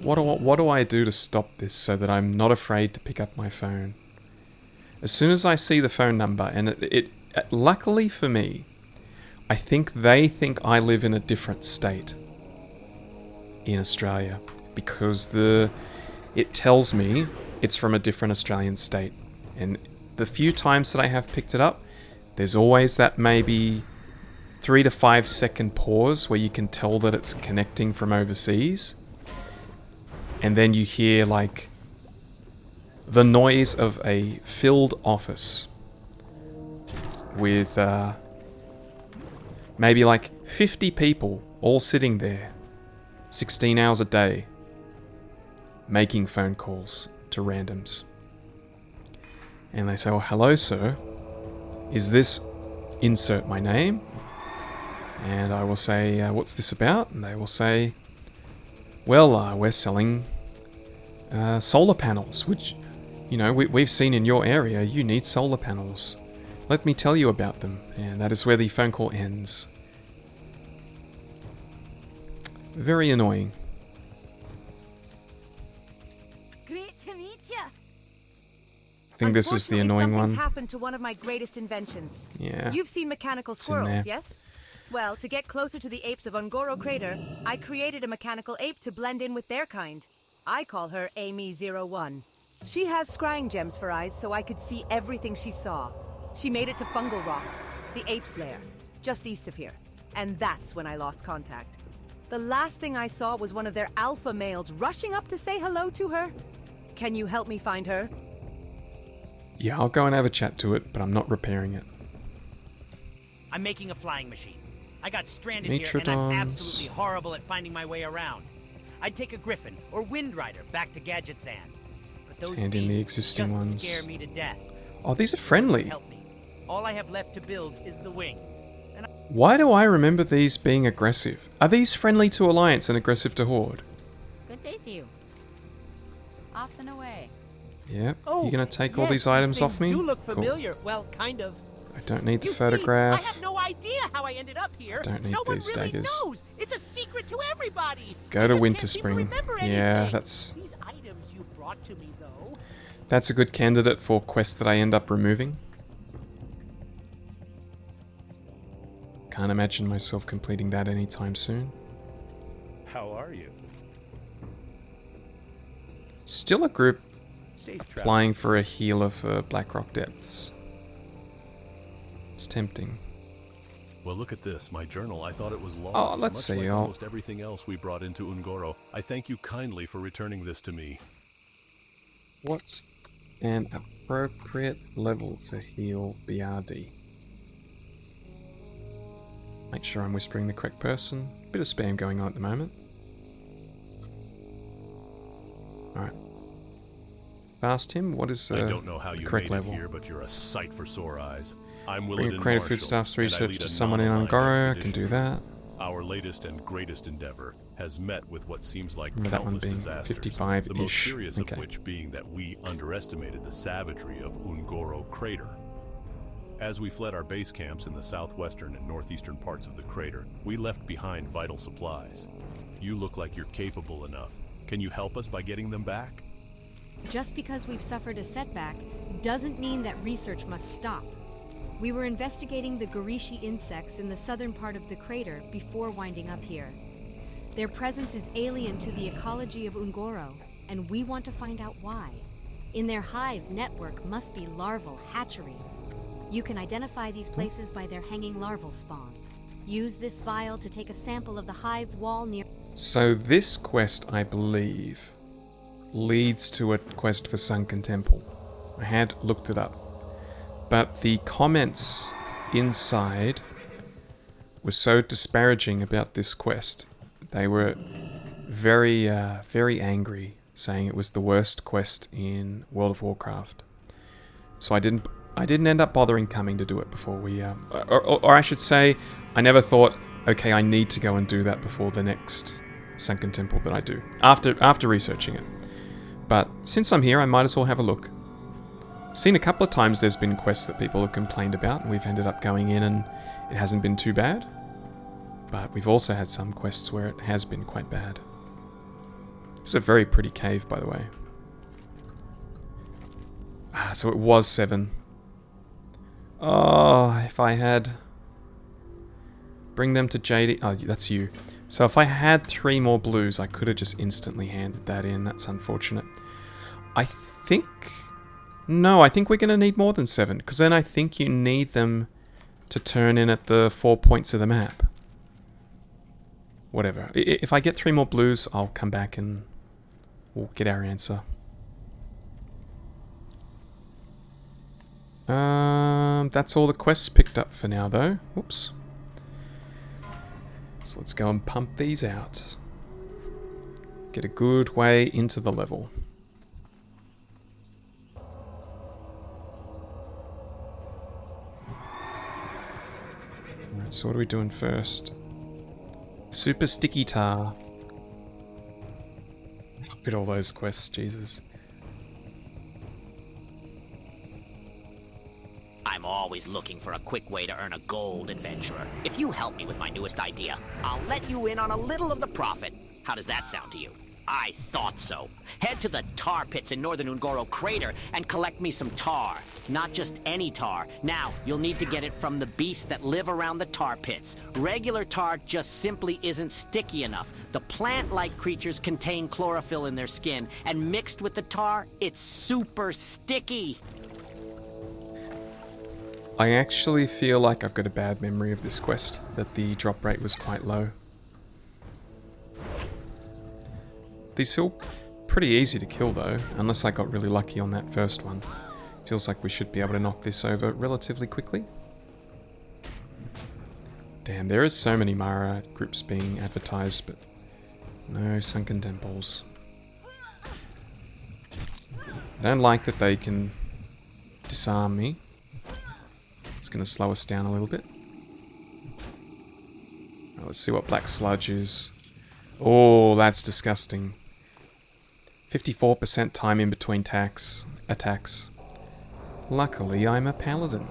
What do I do to stop this so that I'm not afraid to pick up my phone? As soon as I see the phone number, and it luckily for me, I think they think I live in a different state in Australia, because it tells me it's from a different Australian state. And the few times that I have picked it up, there's always that maybe 3 to 5 second pause where you can tell that it's connecting from overseas. And then you hear like the noise of a filled office with maybe like 50 people all sitting there 16 hours a day making phone calls to randoms. And they say, "Oh, hello, sir. Is this..." Insert my name. And I will say, "What's this about?" And they will say, "Well, we're selling solar panels, which, you know, we've seen in your area. You need solar panels. Let me tell you about them." And that is where the phone call ends. Very annoying. Great to meet you. I think this is the annoying one. Something's happened to one of my greatest inventions. Yeah. You've seen mechanical squirrels, yes? Well, to get closer to the apes of Ungoro Crater, I created a mechanical ape to blend in with their kind. I call her Amy01. She has scrying gems for eyes, so I could see everything she saw. She made it to Fungal Rock, the ape's lair, just east of here. and that's when I lost contact. The last thing I saw was one of their alpha males rushing up to say hello to her. Can you help me find her? Yeah, I'll go and have a chat to it, but I'm not repairing it. I'm making a flying machine. I got stranded here, and I'm absolutely horrible at finding my way around. I'd take a Griffin or Wind Rider back to Gadget Sand. But those hand in the beasts existing just ones. scare me to death. Oh, these are friendly. Help me. All I have left to build is the wings. Why do I remember these being aggressive? Are these friendly to Alliance and aggressive to Horde? Good day to you. Off and away. Yep. Oh, you gonna take all yes, these items things off me? Do look Cool. familiar. Well, kind of. I don't need the You photograph. See, I have no idea how I ended up here. Don't need no one these really daggers. knows. It's a secret to everybody. Go I to just Winter can't seem to Spring. remember Yeah, anything. that's These items you brought to me, though. a good candidate for quests that I end up removing. Can't imagine myself completing that anytime soon. How are you? Still a group Safe travel. applying for a healer for Blackrock Depths. It's tempting. Well, look at this. My journal. I thought it was lost. Oh, let's Much see. like I'll- almost everything else we brought into Ungoro. I thank you kindly for returning this to me. What's an appropriate level to heal BRD? Make sure I'm whispering the correct person. Bit of spam going on at the moment. Alright. Asked him, what is I don't know how the you correct made level? it here, but you're a sight for sore eyes. I'm Bring Willard a creative foodstuffs research to someone in Ungoro. I can do that. Our latest and greatest endeavor has met with what seems like Remember that one countless being disasters. 55-ish. The most serious Okay. of which being that we underestimated the savagery of Ungoro Crater. As we fled our base camps in the southwestern and northeastern parts of the crater, we left behind vital supplies. You look like you're capable enough. Can you help us by getting them back? Just because we've suffered a setback doesn't mean that research must stop. We were investigating the Garishi insects in the southern part of the crater before winding up here. Their presence is alien to the ecology of Ungoro, and we want to find out why. In their hive network must be larval hatcheries. You can identify these places by their hanging larval spawns. Use this vial to take a sample of the hive wall near... So this quest, I believe, leads to a quest for Sunken Temple. I had looked it up. But the comments inside were so disparaging about this quest. They were very, very angry, saying it was the worst quest in World of Warcraft. So I didn't end up bothering coming to do it before we... Or I should say, I never thought, okay, I need to go and do that before the next Sunken Temple that I do. After researching it. But since I'm here, I might as well have a look. Seen a couple of times there's been quests that people have complained about, and we've ended up going in and it hasn't been too bad. But we've also had some quests where it has been quite bad. It's a very pretty cave, by the way. So it was 7. Oh, if I had... Bring them to JD... Oh, that's you. So if I had 3 more blues, I could have just instantly handed that in. That's unfortunate. I think... No, I think we're going to need more than 7, because then I think you need them to turn in at the 4 points of the map. Whatever. If I get 3 more blues, I'll come back and we'll get our answer. That's all the quests picked up for now, though. Whoops. So let's go and pump these out. Get a good way into the level. Alright, so what are we doing first? Super Sticky Tar. Look at all those quests, Jesus. I'm always looking for a quick way to earn a gold, adventurer. If you help me with my newest idea, I'll let you in on a little of the profit. How does that sound to you? I thought so. Head to the tar pits in northern Ungoro Crater and collect me some tar. Not just any tar. Now, you'll need to get it from the beasts that live around the tar pits. Regular tar just simply isn't sticky enough. The plant-like creatures contain chlorophyll in their skin, and mixed with the tar, it's super sticky. I actually feel like I've got a bad memory of this quest, that the drop rate was quite low. These feel pretty easy to kill though, unless I got really lucky on that first one. Feels like we should be able to knock this over relatively quickly. Damn, there is so many Mara groups being advertised, but no sunken temples. I don't like that they can disarm me. It's going to slow us down a little bit. Right, let's see what Black Sludge is. Oh, that's disgusting. 54% time in between attacks. Luckily, I'm a paladin.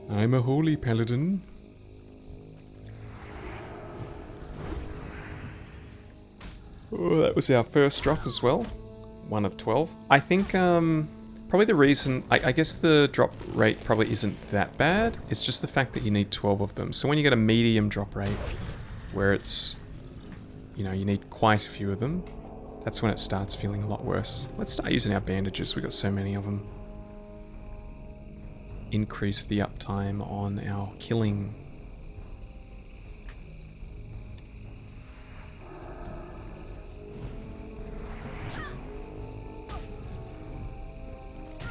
I'm a holy paladin. Oh, that was our first drop as well. 1 of 12. I think, probably the reason... I guess the drop rate probably isn't that bad. It's just the fact that you need 12 of them. So when you get a medium drop rate, where it's... you know, you need quite a few of them, that's when it starts feeling a lot worse. Let's start using our bandages. We've got so many of them. Increase the uptime on our killing.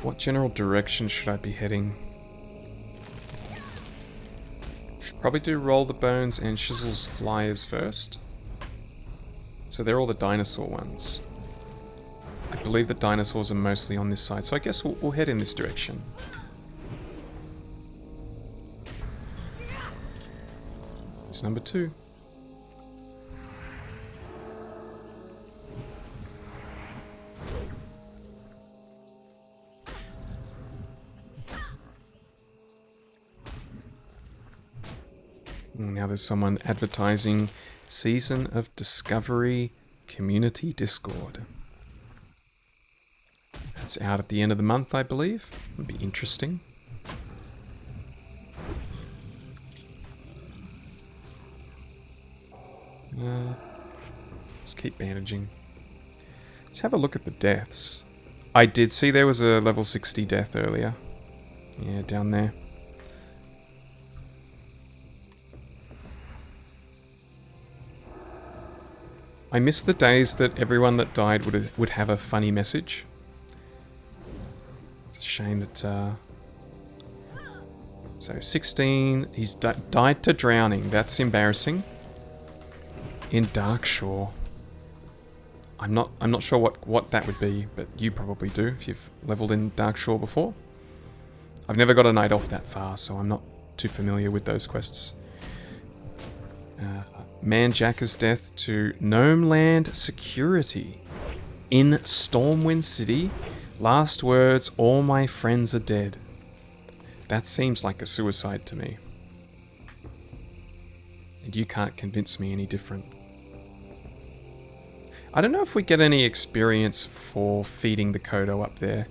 What general direction should I be heading? Should probably do Roll the Bones and Shizzle's Flyers first. So they're all the dinosaur ones. I believe the dinosaurs are mostly on this side, so I guess we'll head in this direction. It's number 2. Now there's someone advertising Season of Discovery Community Discord. That's out at the end of the month, I believe. Would be interesting. Let's keep bandaging. Let's have a look at the deaths. I did see there was a level 60 death earlier. Yeah, down there. I miss the days that everyone that died would have a funny message. It's a shame that... So 16, he's died to drowning. That's embarrassing. In Darkshore. I'm not sure what that would be, but you probably do if you've leveled in Darkshore before. I've never got a night off that far, so I'm not too familiar with those quests. Manjacker's death to Gnomeland Security in Stormwind City. Last words, all my friends are dead. That seems like a suicide to me. And you can't convince me any different. I don't know if we get any experience for feeding the Kodo up there.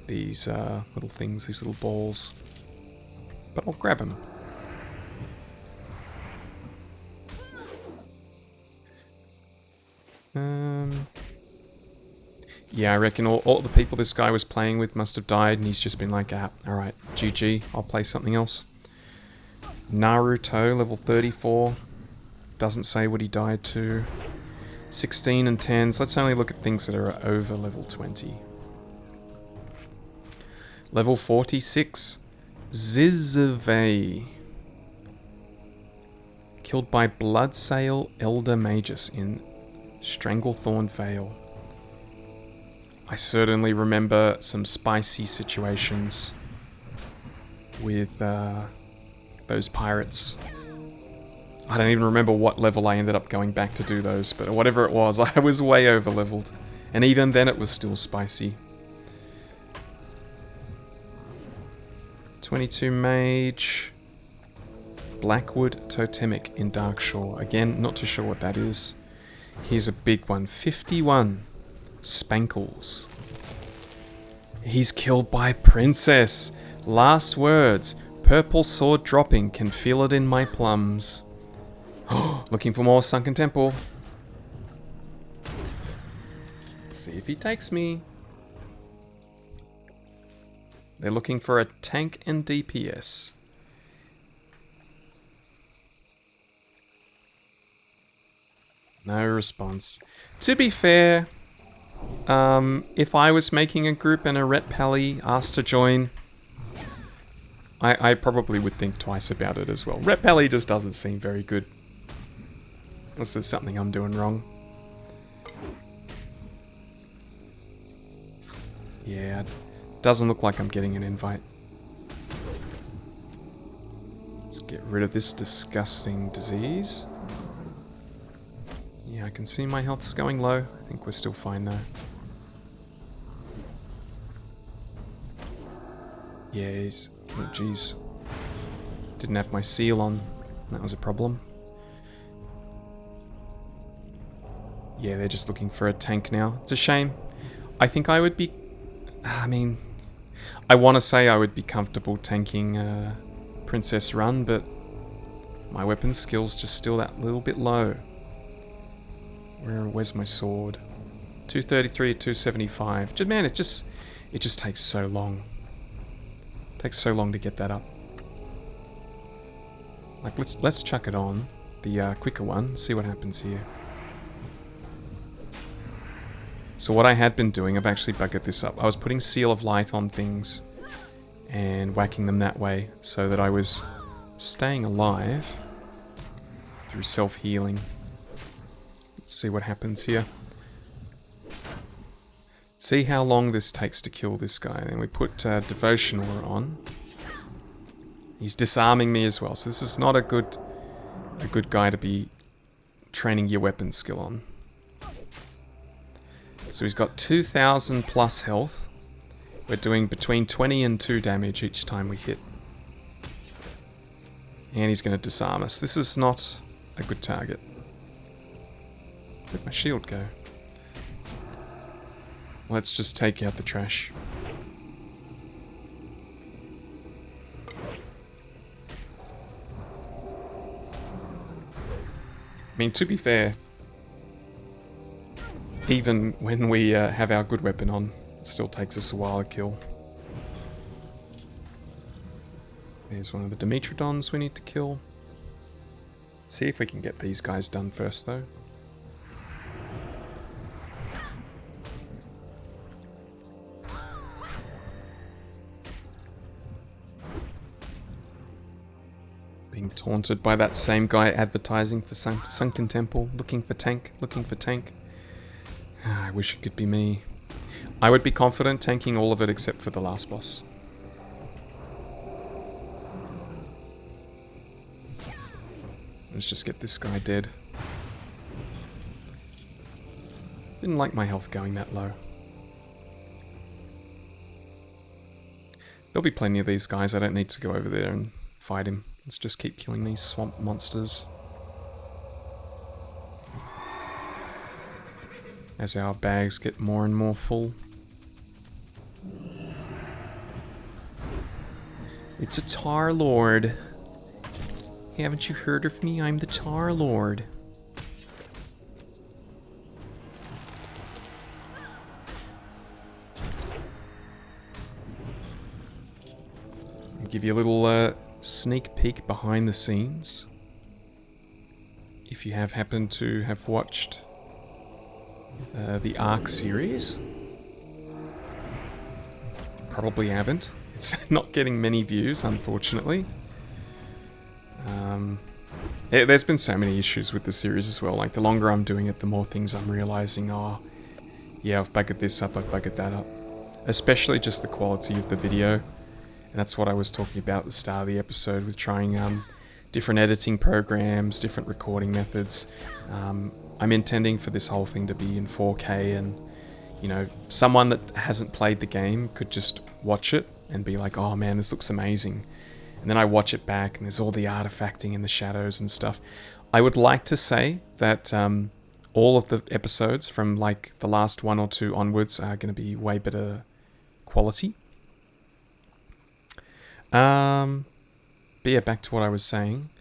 These little things, these little balls. But I'll grab them. Yeah, I reckon all the people this guy was playing with must have died, and he's just been like, alright, GG, I'll play something else. Naruto, level 34. Doesn't say what he died to. 16 and 10s. Let's only look at things that are over level 20. Level 46. Zizvei. Killed by Bloodsail Elder Magus in Stranglethorn Vale. I certainly remember some spicy situations with those pirates. I don't even remember what level I ended up going back to do those, but whatever it was, I was way over leveled. And even then it was still spicy. 22 Mage. Blackwood Totemic in Darkshore. Again, not too sure what that is. Here's a big one. 51. Spankles. He's killed by Princess. Last words. Purple sword dropping. Can feel it in my plums. Looking for more Sunken Temple. Let's see if he takes me. They're looking for a tank and DPS. No response. To be fair, if I was making a group and a Ret Pally asked to join, I probably would think twice about it as well. Ret Pally just doesn't seem very good. Unless there's something I'm doing wrong. Yeah, doesn't look like I'm getting an invite. Let's get rid of this disgusting disease. Yeah, I can see my health's going low. I think we're still fine though. Yeah, he's... Oh, jeez. Didn't have my seal on. That was a problem. Yeah, they're just looking for a tank now. It's a shame. I think I would be... I mean... I want to say I would be comfortable tanking Princess Run, but my weapon skill's just still that little bit low. Where's my sword? 233, 275. Man, it just takes so long. It takes so long to get that up. Like, let's chuck it on, the quicker one, see what happens here. So what I had been doing, I've actually buggered this up. I was putting Seal of Light on things and whacking them that way so that I was staying alive through self-healing. Let's see what happens here. See how long this takes to kill this guy. Then we put Devotional on. He's disarming me as well, so this is not a good guy to be training your weapon skill on. So he's got 2,000 plus health. We're doing between 20 and 2 damage each time we hit. And he's going to disarm us. This is not a good target. Where'd my shield go? Let's just take out the trash. I mean, to be fair, even when we have our good weapon on, it still takes us a while to kill. There's one of the Dimetrodons we need to kill. See if we can get these guys done first, though. Being taunted by that same guy advertising for Sunken Temple, looking for tank, looking for tank. I wish it could be me. I would be confident tanking all of it except for the last boss. Let's just get this guy dead. Didn't like my health going that low. There'll be plenty of these guys. I don't need to go over there and fight him. Let's just keep killing these swamp monsters. As our bags get more and more full. It's a Tar Lord. Haven't you heard of me? I'm the Tar Lord. I'll give you a little sneak peek behind the scenes. If you have happened to have watched the Ark series. Probably haven't. It's not getting many views, unfortunately. There's been so many issues with the series as well. Like, the longer I'm doing it, the more things I'm realizing, oh, yeah, I've buggered this up, I've buggered that up. Especially just the quality of the video. And that's what I was talking about at the start of the episode with trying different editing programs, different recording methods. I'm intending for this whole thing to be in 4K, and, you know, someone that hasn't played the game could just watch it and be like, oh man, this looks amazing. And then I watch it back and there's all the artifacting in the shadows and stuff. I would like to say that all of the episodes from like the last 1 or 2 onwards are going to be way better quality. But yeah, back to what I was saying.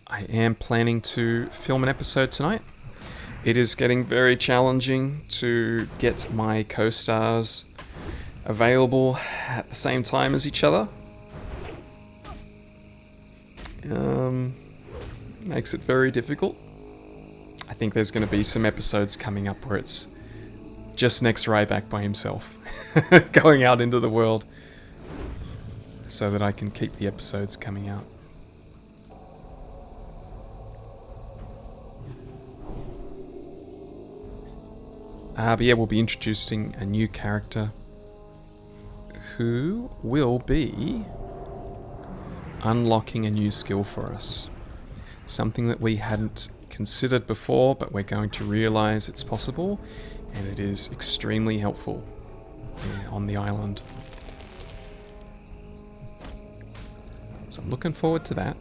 I am planning to film an episode tonight. It is getting very challenging to get my co-stars available at the same time as each other. Makes it very difficult. I think there's going to be some episodes coming up where it's just next Ryback by himself, going out into the world, so that I can keep the episodes coming out. But yeah, we'll be introducing a new character who will be unlocking a new skill for us. Something that we hadn't considered before, but we're going to realize it's possible, and it is extremely helpful on the island. So I'm looking forward to that.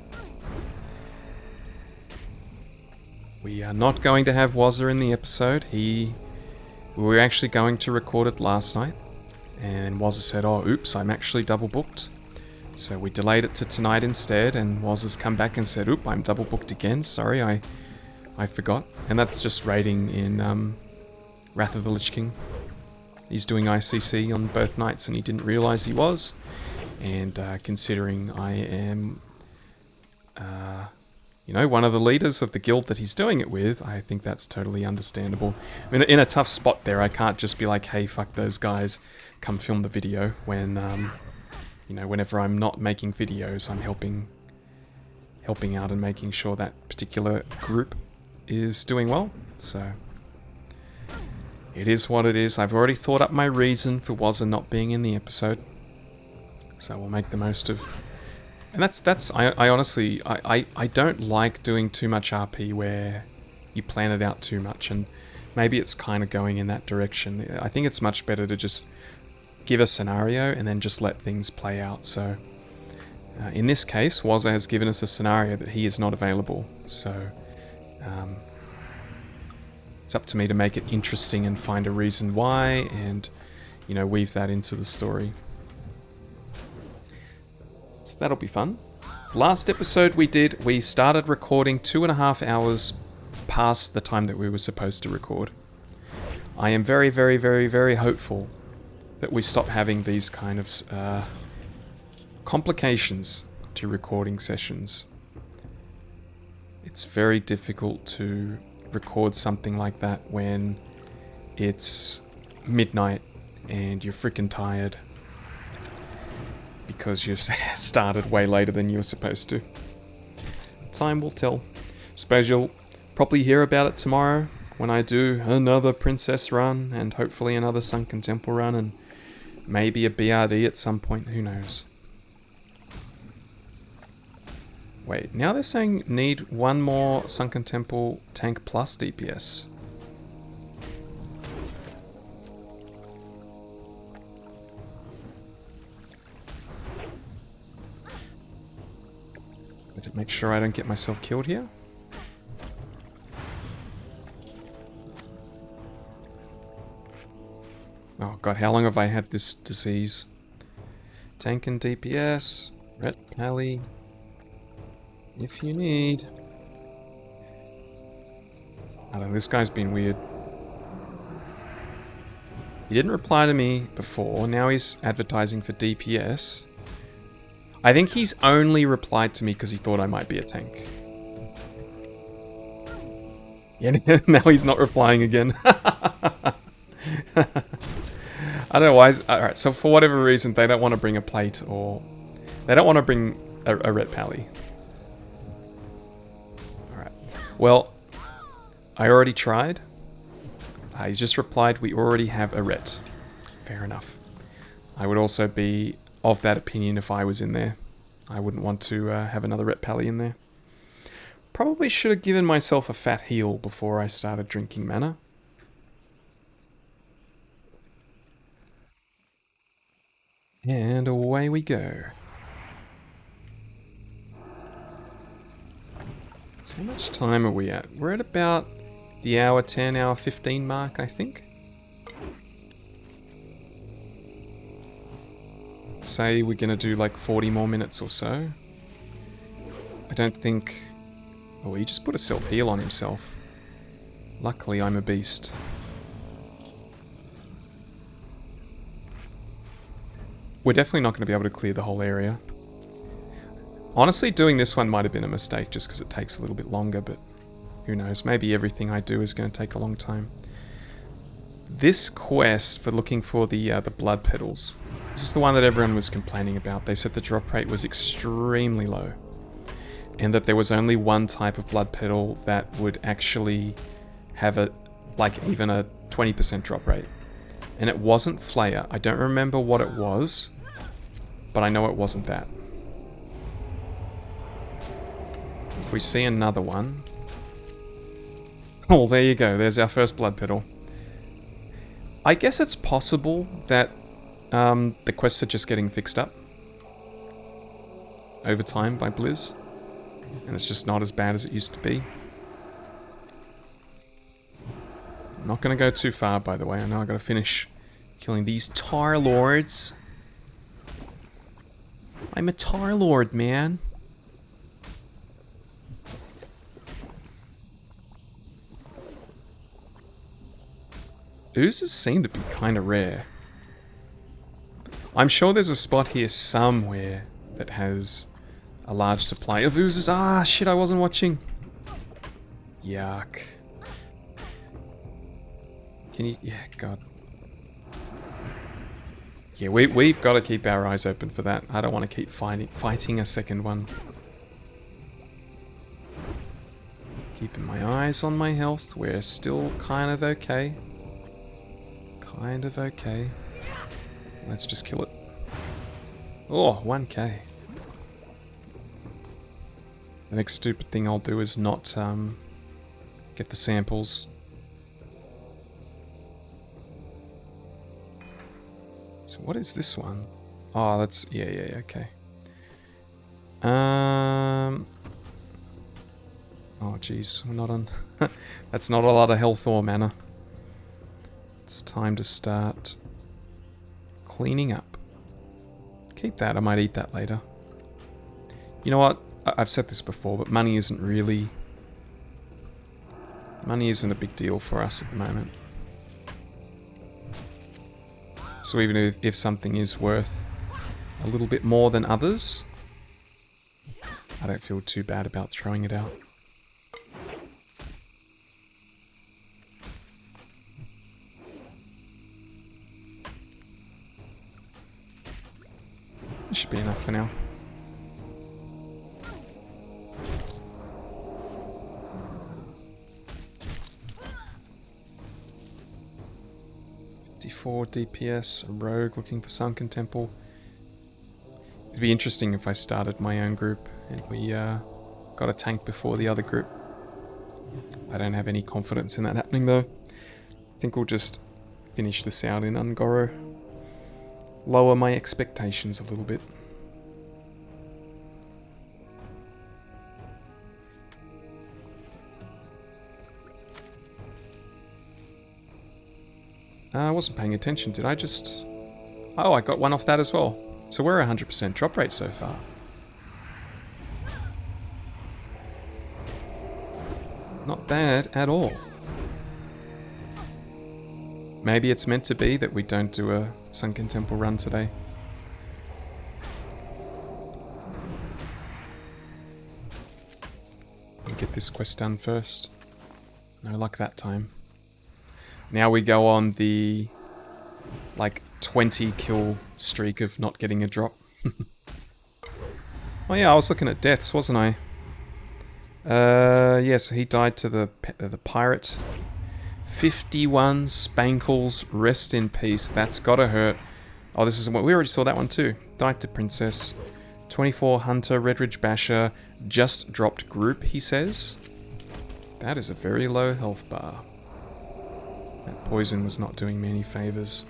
We are not going to have Wazza in the episode. We were actually going to record it last night, and Wazza said, oh, oops, I'm actually double booked. So we delayed it to tonight instead, and Wazza's come back and said, oop, I'm double booked again. Sorry, I forgot. And that's just raiding in Wrath of the Lich King. He's doing ICC on both nights, and he didn't realize he was. And considering I am, one of the leaders of the guild that he's doing it with, I think that's totally understandable. I mean, in a tough spot there, I can't just be like, hey, fuck those guys, come film the video, when, whenever I'm not making videos, I'm helping out and making sure that particular group is doing well. So it is what it is. I've already thought up my reason for Wazza not being in the episode, so we'll make the most of. And I honestly don't like doing too much RP where you plan it out too much, and maybe it's kind of going in that direction. I think it's much better to just give a scenario and then just let things play out. So in this case, Wazza has given us a scenario that he is not available, so it's up to me to make it interesting and find a reason why, and weave that into the story. So that'll be fun. Last episode we started recording 2.5 hours past the time that we were supposed to record. I am very, very, very, very hopeful that we stop having these kind of complications to recording sessions. It's very difficult to record something like that when it's midnight and you're freaking tired because you've started way later than you were supposed to. Time will tell. Suppose you'll probably hear about it tomorrow when I do another Princess run, and hopefully another Sunken Temple run, and maybe a BRD at some point, who knows. Wait, now they're saying need one more Sunken Temple tank plus DPS. Better make sure I don't get myself killed here. Oh god, how long have I had this disease? Tank and DPS, Ret Pally, if you need. I don't know, this guy's been weird. He didn't reply to me before, now he's advertising for DPS. I think he's only replied to me because he thought I might be a tank. Yeah, now he's not replying again. I don't know why. Alright, so for whatever reason, they don't want to bring a plate, or they don't want to bring a Ret Pally. Alright. Well, I already tried. He's just replied, we already have a Ret. Fair enough. I would also be of that opinion if I was in there. I wouldn't want to have another Ret Pally in there. Probably should have given myself a fat heal before I started drinking mana. And away we go. So how much time are we at? We're at about the hour 10, hour 15 mark, I think. Say we're gonna do like 40 more minutes or so. I don't think... Oh, he just put a self-heal on himself. Luckily, I'm a beast. we're definitely not going to be able to clear the whole area. Honestly, doing this one might have been a mistake just because it takes a little bit longer, but who knows? Maybe everything I do is going to take a long time. This quest for looking for the blood petals, this is the one that everyone was complaining about. They said the drop rate was extremely low, and that there was only one type of blood petal that would actually have even a 20% drop rate. And it wasn't Flare. I don't remember what it was, but I know it wasn't that. If we see another one... Oh, there you go. There's our first blood petal. I guess it's possible that the quests are just getting fixed up over time by Blizz, and it's just not as bad as it used to be. I'm not going to go too far, by the way. I know I've got to finish killing these Tar Lords. I'm a Tar Lord, man. Oozes seem to be kind of rare. I'm sure there's a spot here somewhere that has a large supply of oozes. Ah, shit, I wasn't watching. Yuck. Can you... Yeah, God. Yeah, we've got to keep our eyes open for that. I don't want to keep fighting a second one. Keeping my eyes on my health. We're still kind of okay. Kind of okay. Let's just kill it. Oh, 1k. The next stupid thing I'll do is not get the samples. So what is this one? Oh, that's... Yeah, okay. Oh, jeez. We're not on... That's not a lot of health or mana. It's time to start cleaning up. Keep that. I might eat that later. You know what? I've said this before, but money isn't really... Money isn't a big deal for us at the moment. So even if something is worth a little bit more than others, I don't feel too bad about throwing it out. Should be enough for now. D4 DPS, a rogue looking for Sunken Temple. It'd be interesting if I started my own group and we got a tank before the other group. I don't have any confidence in that happening though. I think we'll just finish this out in Ungoro. Lower my expectations a little bit. I wasn't paying attention, did I just... Oh, I got one off that as well. So we're 100% drop rate so far. Not bad at all. Maybe it's meant to be that we don't do a Sunken Temple run today. We'll get this quest done first. No luck that time. Now we go on the, like, 20 kill streak of not getting a drop. Oh yeah, I was looking at deaths, wasn't I? Yeah, so he died to the pirate. 51 Spankles, rest in peace. That's gotta hurt. Oh, this is what we already saw that one too. Died to Princess. 24 Hunter, Redridge Basher, just dropped group, he says. That is a very low health bar. That poison was not doing me any favors.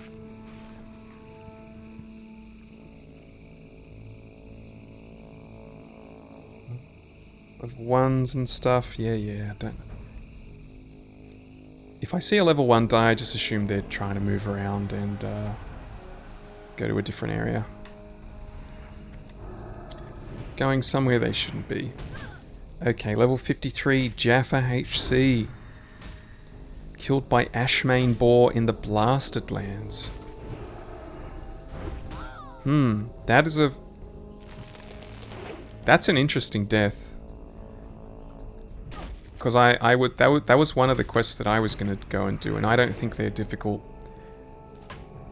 Of ones and stuff, yeah, don't... If I see a level 1 die, I just assume they're trying to move around and go to a different area. Going somewhere they shouldn't be. Okay, level 53, Jaffa HC. Killed by Ashmane Boar in the Blasted Lands. That is a... That's an interesting death. Because that was one of the quests that I was going to go and do, and I don't think they're difficult.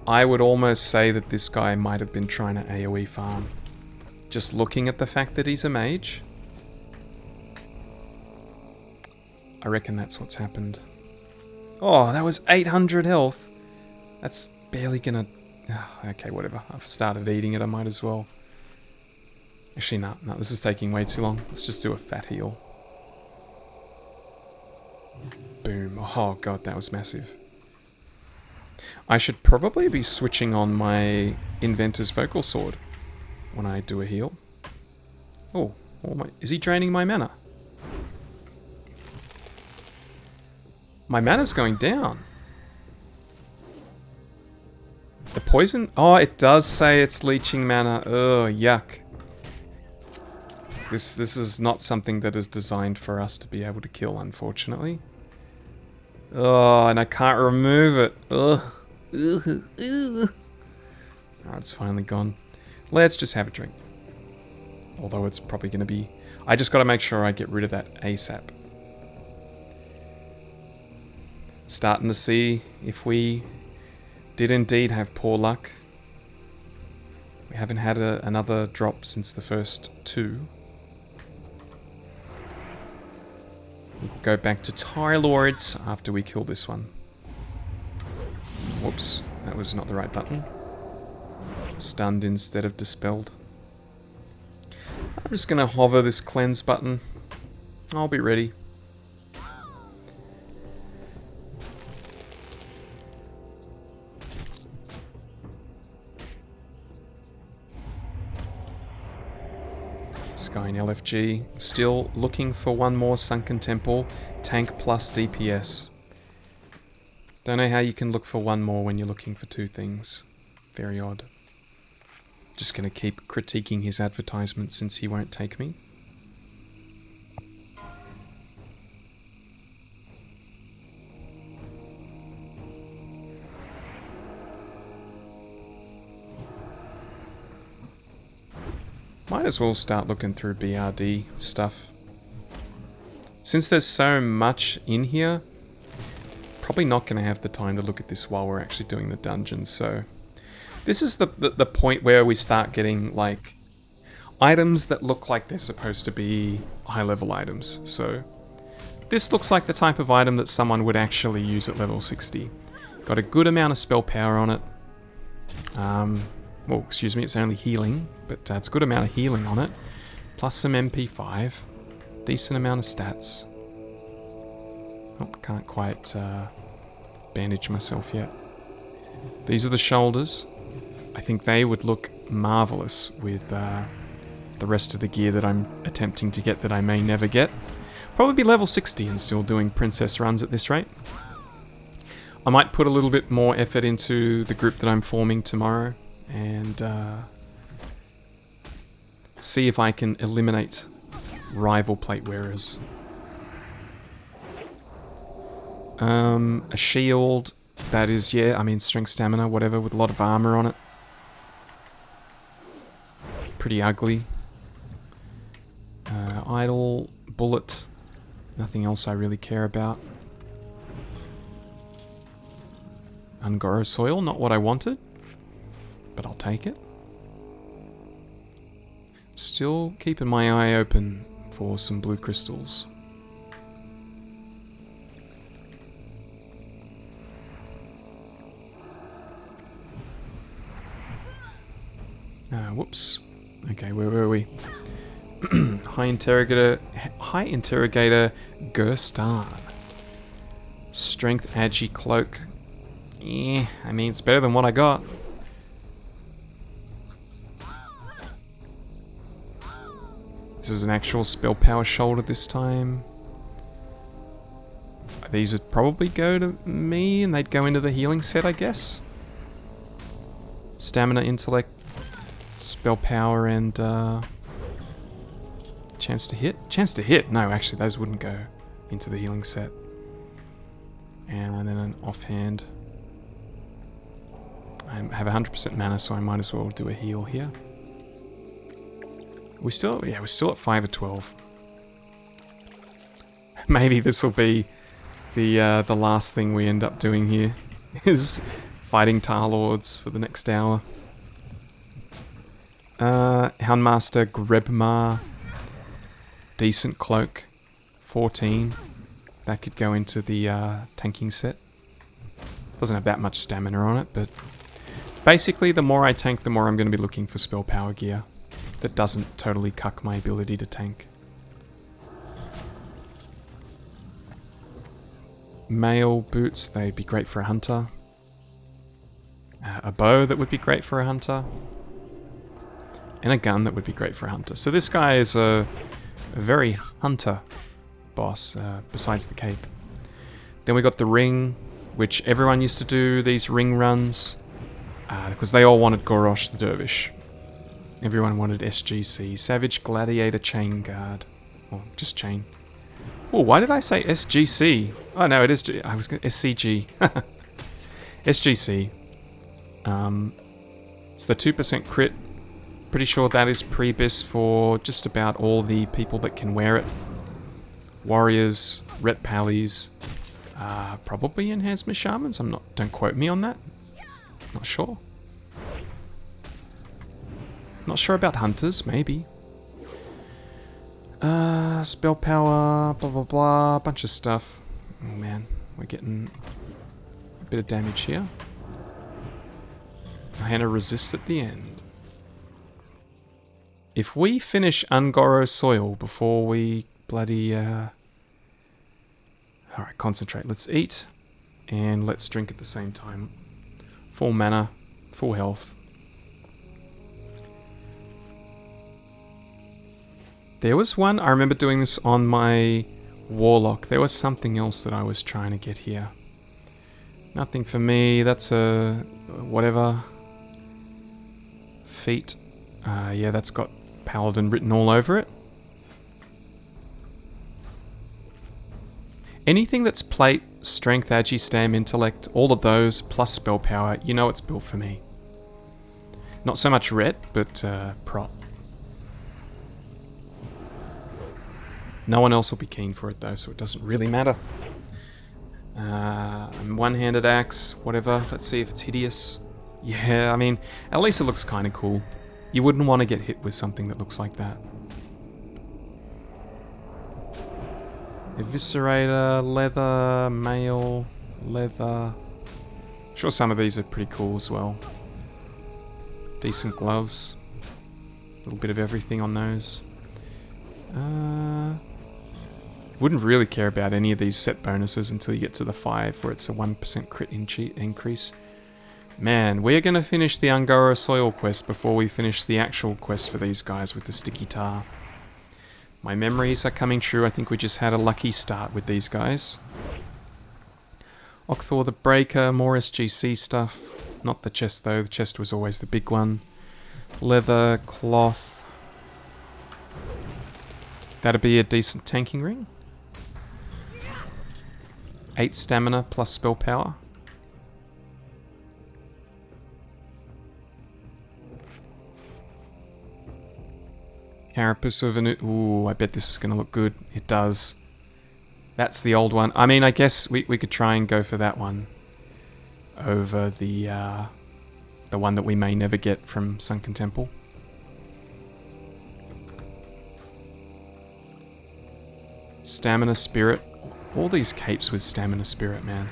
I would almost say that this guy might have been trying to AoE farm. Just looking at the fact that he's a mage. I reckon that's what's happened. Oh, that was 800 health. That's barely gonna... okay, whatever. I've started eating it, I might as well. Actually, no, this is taking way too long. Let's just do a fat heal. Boom. Oh god, that was massive. I should probably be switching on my Inventor's Vocal Sword when I do a heal. Oh, is he draining my mana? My mana's going down. The poison... Oh, it does say it's leeching mana. Oh, yuck. This is not something that is designed for us to be able to kill, unfortunately. Oh, and I can't remove it. Ugh. Alright, it's finally gone. Let's just have a drink. Although it's probably going to be... I just got to make sure I get rid of that ASAP. Starting to see if we did indeed have poor luck. We haven't had another drop since the first two. We'll go back to Tie Lords after we kill this one. Whoops, that was not the right button. Stunned instead of dispelled. I'm just going to hover this cleanse button. I'll be ready. Sky and LFG. Still looking for one more Sunken Temple. Tank plus DPS. Don't know how you can look for one more when you're looking for two things. Very odd. Just gonna keep critiquing his advertisement since he won't take me. Might as well start looking through BRD stuff. Since there's so much in here, probably not going to have the time to look at this while we're actually doing the dungeons, so... This is the point where we start getting, like, items that look like they're supposed to be high-level items, so... This looks like the type of item that someone would actually use at level 60. Got a good amount of spell power on it. Well, excuse me, it's only healing, but it's a good amount of healing on it. Plus some MP5. Decent amount of stats. Oh, can't quite bandage myself yet. These are the shoulders. I think they would look marvellous with the rest of the gear that I'm attempting to get that I may never get. Probably be level 60 and still doing princess runs at this rate. I might put a little bit more effort into the group that I'm forming tomorrow and see if I can eliminate rival plate wearers. A shield that is, yeah, I mean strength, stamina, whatever, with a lot of armor on it. Pretty ugly. Idle, bullet, nothing else I really care about. Ungoro soil, not what I wanted, but I'll take it. Still keeping my eye open for some blue crystals. Whoops. Okay, where were we? High Interrogator Gerstan. Strength Agi Cloak. Yeah, I mean, it's better than what I got. This is an actual spell power shoulder this time. These would probably go to me and they'd go into the healing set, I guess. Stamina, intellect, spell power, and chance to hit? Chance to hit? No, actually those wouldn't go into the healing set. And then an offhand. I have 100% mana, so I might as well do a heal here. We're still at 5 of 12. Maybe this will be the last thing we end up doing here, is fighting Tar Lords for the next hour. Houndmaster Grebmar, decent cloak, 14. That could go into the tanking set. Doesn't have that much stamina on it, but basically the more I tank, the more I'm going to be looking for spell power gear that doesn't totally cuck my ability to tank. Mail boots, they'd be great for a hunter. A bow that would be great for a hunter. And a gun that would be great for a hunter. So this guy is a very hunter boss, besides the cape. Then we got the ring, which everyone used to do these ring runs, because they all wanted Gorosh the Dervish. Everyone wanted SGC, Savage Gladiator Chain Guard. Or just chain. Oh, why did I say SGC? Oh no, it is, I was going to SCG. SGC. It's the 2% crit. Pretty sure that is pre-bis for just about all the people that can wear it. Warriors, Ret Pallies, probably Enhancement Shamans. Don't quote me on that. Not sure. Not sure about Hunters, maybe. Spell power, blah blah blah, bunch of stuff. Oh man, we're getting a bit of damage here. Hannah resist at the end. If we finish Ungoro Soil before we bloody... Alright, concentrate. Let's eat and let's drink at the same time. Full mana, full health. There was one, I remember doing this on my Warlock. There was something else that I was trying to get here. Nothing for me, that's a... whatever. Feet. Yeah, that's got Paladin written all over it. Anything that's plate, strength, agi, stam, intellect, all of those, plus spell power, you know it's built for me. Not so much ret, but prot. No one else will be keen for it though, so it doesn't really matter. One-handed axe, whatever. Let's see if it's hideous. Yeah, I mean, at least it looks kind of cool. You wouldn't want to get hit with something that looks like that. Eviscerator, leather, mail, leather. Sure, some of these are pretty cool as well. Decent gloves. A little bit of everything on those. Wouldn't really care about any of these set bonuses until you get to the 5, where it's a 1% crit increase. Man, we're going to finish the Ungoro Soil quest before we finish the actual quest for these guys with the sticky tar. My memories are coming true. I think we just had a lucky start with these guys. Okthor the Breaker, more SGC stuff. Not the chest though, the chest was always the big one. Leather, cloth. That'd be a decent tanking ring. 8 stamina plus spell power. Carapace of an... Ooh, I bet this is going to look good. It does. That's the old one. I mean, I guess we could try and go for that one over the one that we may never get from Sunken Temple. Stamina Spirit. All these capes with Stamina Spirit, man.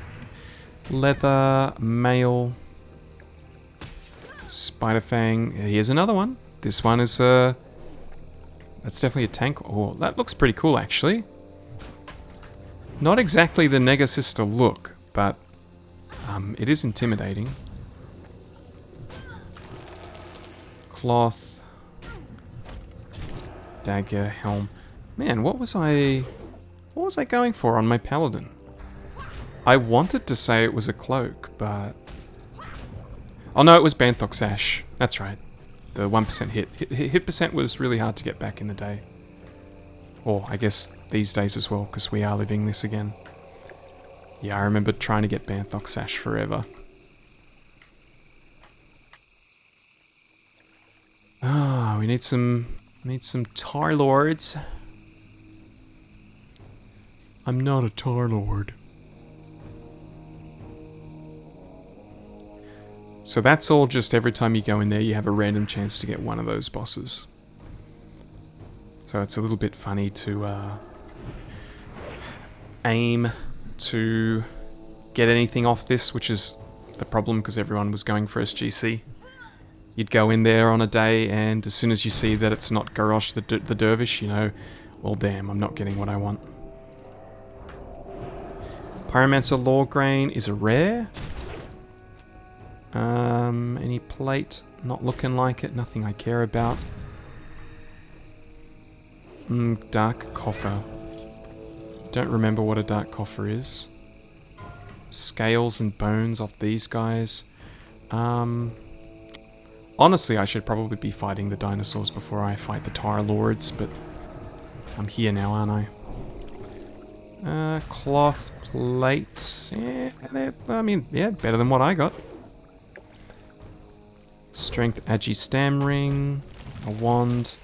Leather, mail, Spider Fang. Here's another one. This one is that's definitely a tank. Oh, that looks pretty cool, actually. Not exactly the Negasister look, but it is intimidating. Cloth, dagger, helm. Man, what was I going for on my paladin? I wanted to say it was a cloak, but... Oh no, it was Banthok Sash. That's right. The 1% hit. Hit percent was really hard to get back in the day. Or, I guess, these days as well, because we are living this again. Yeah, I remember trying to get Banthok Sash forever. Ah, we need some Tar Lords. I'm not a Tar Lord. So that's all just every time you go in there, you have a random chance to get one of those bosses. So it's a little bit funny to aim to get anything off this, which is the problem because everyone was going for SGC. You'd go in there on a day, and as soon as you see that it's not Garrosh the Dervish, you know, well damn, I'm not getting what I want. Pyromancer Lawgrain is a rare. Any plate? Not looking like it. Nothing I care about. Dark Coffer. Don't remember what a Dark Coffer is. Scales and bones off these guys. Honestly, I should probably be fighting the dinosaurs before I fight the Tar Lords, but I'm here now, aren't I? Cloth plate. Yeah, better than what I got. Strength Agi Stam Ring. A wand.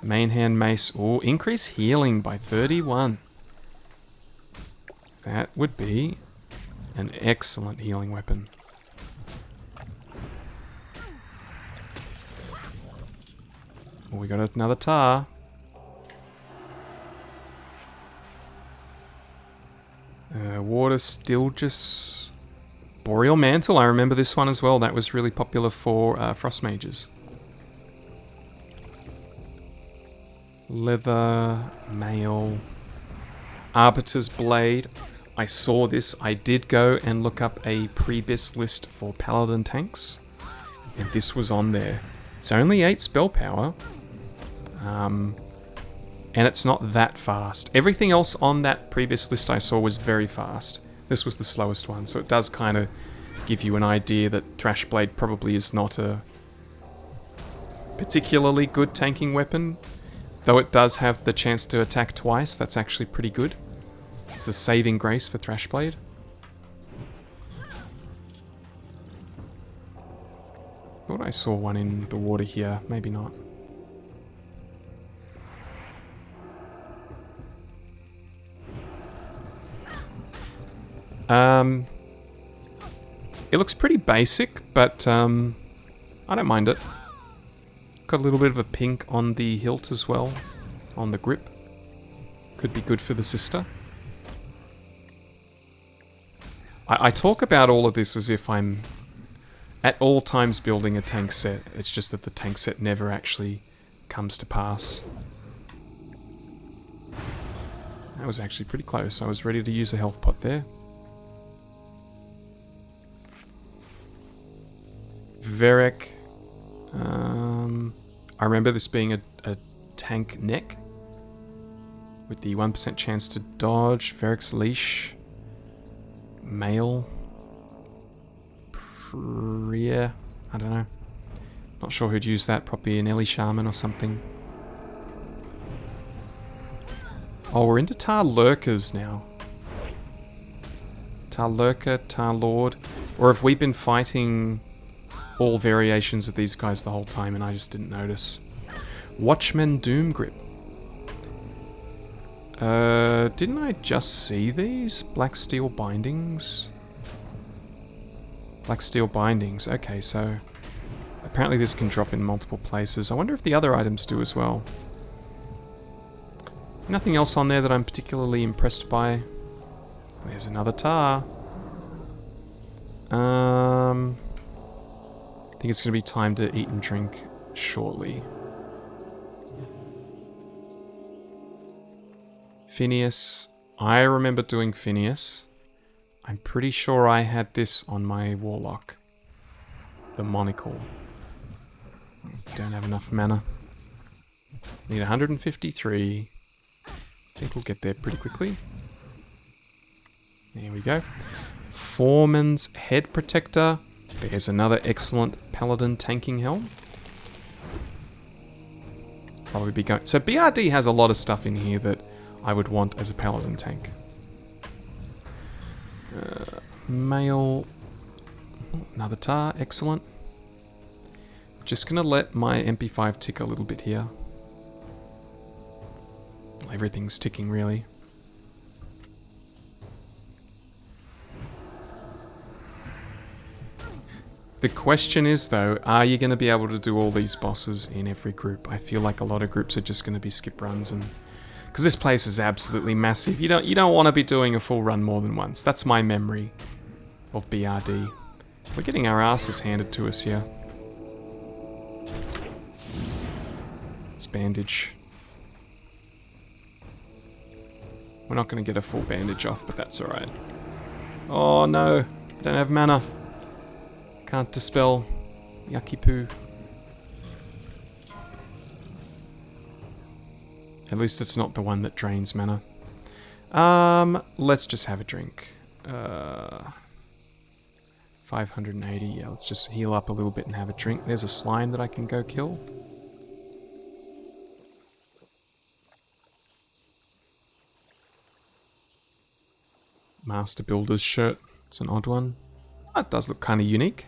Main hand mace. Oh, increase healing by 31. That would be an excellent healing weapon. Oh, we got another tar. Water still just... Boreal Mantle, I remember this one as well. That was really popular for Frost Mages. Leather, mail, Arbiter's Blade. I saw this. I did go and look up a Prebis list for Paladin tanks, and this was on there. It's only 8 spell power, and it's not that fast. Everything else on that Prebis list I saw was very fast. This was the slowest one, so it does kind of give you an idea that Thrashblade probably is not a particularly good tanking weapon. Though it does have the chance to attack twice, that's actually pretty good. It's the saving grace for Thrashblade. Thought I saw one in the water here, maybe not. It looks pretty basic, but I don't mind it. Got a little bit of a pink on the hilt as well, on the grip. Could be good for the sister. I talk about all of this as if I'm at all times building a tank set. It's just that the tank set never actually comes to pass. That was actually pretty close. I was ready to use a health pot there. Varric. I remember this being a tank neck with the 1% chance to dodge. Varric's Leash. Mail. Priya. I don't know. Not sure who'd use that. Probably an Ellie Shaman or something. Oh, we're into Tar Lurkers now. Tar Lurker, Tar Lord. Or have we been fighting all variations of these guys the whole time and I just didn't notice? Watchman Doom Grip. Didn't I just see these? Black Steel Bindings? Black Steel Bindings. Okay, so apparently this can drop in multiple places. I wonder if the other items do as well. Nothing else on there that I'm particularly impressed by. There's another tar. I think it's going to be time to eat and drink shortly. Phineas. I remember doing Phineas. I'm pretty sure I had this on my Warlock. The Monocle. Don't have enough mana. Need 153. I think we'll get there pretty quickly. There we go. Foreman's Head Protector. There's another excellent Paladin tanking helm. Probably be going... So BRD has a lot of stuff in here that I would want as a Paladin tank. Mail. Another tar. Excellent. Just gonna let my MP5 tick a little bit here. Everything's ticking, really. The question is, though, are you going to be able to do all these bosses in every group? I feel like a lot of groups are just going to be skip runs, and because this place is absolutely massive. You don't want to be doing a full run more than once. That's my memory of BRD. We're getting our asses handed to us here. Let's bandage. We're not going to get a full bandage off, but that's alright. Oh no, I don't have mana. Can't dispel. Yucky poo. At least it's not the one that drains mana. Let's just have a drink. 580, yeah, let's just heal up a little bit and have a drink. There's a slime that I can go kill. Master Builder's shirt. It's an odd one. That does look kind of unique.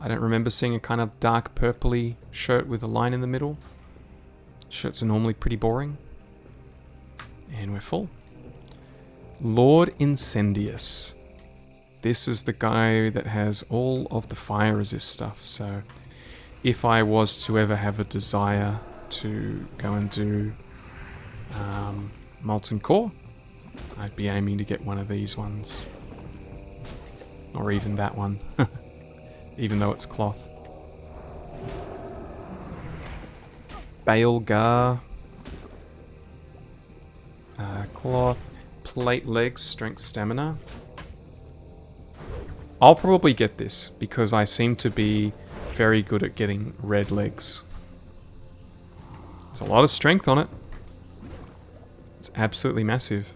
I don't remember seeing a kind of dark purpley shirt with a line in the middle. Shirts are normally pretty boring. And we're full. Lord Incendius. This is the guy that has all of the fire resist stuff, so if I was to ever have a desire to go and do Molten Core, I'd be aiming to get one of these ones. Or even that one. Even though it's cloth. Baelgar. Cloth. Plate legs, strength, stamina. I'll probably get this because I seem to be very good at getting red legs. There's a lot of strength on it. It's absolutely massive.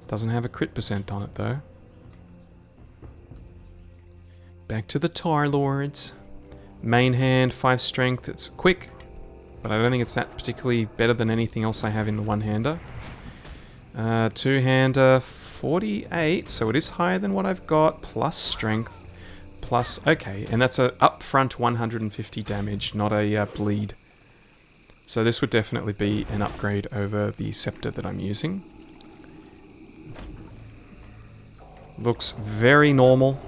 Doesn't have a crit percent on it though. Back to the Tar Lords. Main hand, 5 strength. It's quick, but I don't think it's that particularly better than anything else I have in the one-hander. Two-hander, 48, so it is higher than what I've got, plus strength, plus... Okay, and that's a upfront 150 damage, not a bleed. So this would definitely be an upgrade over the scepter that I'm using. Looks very normal.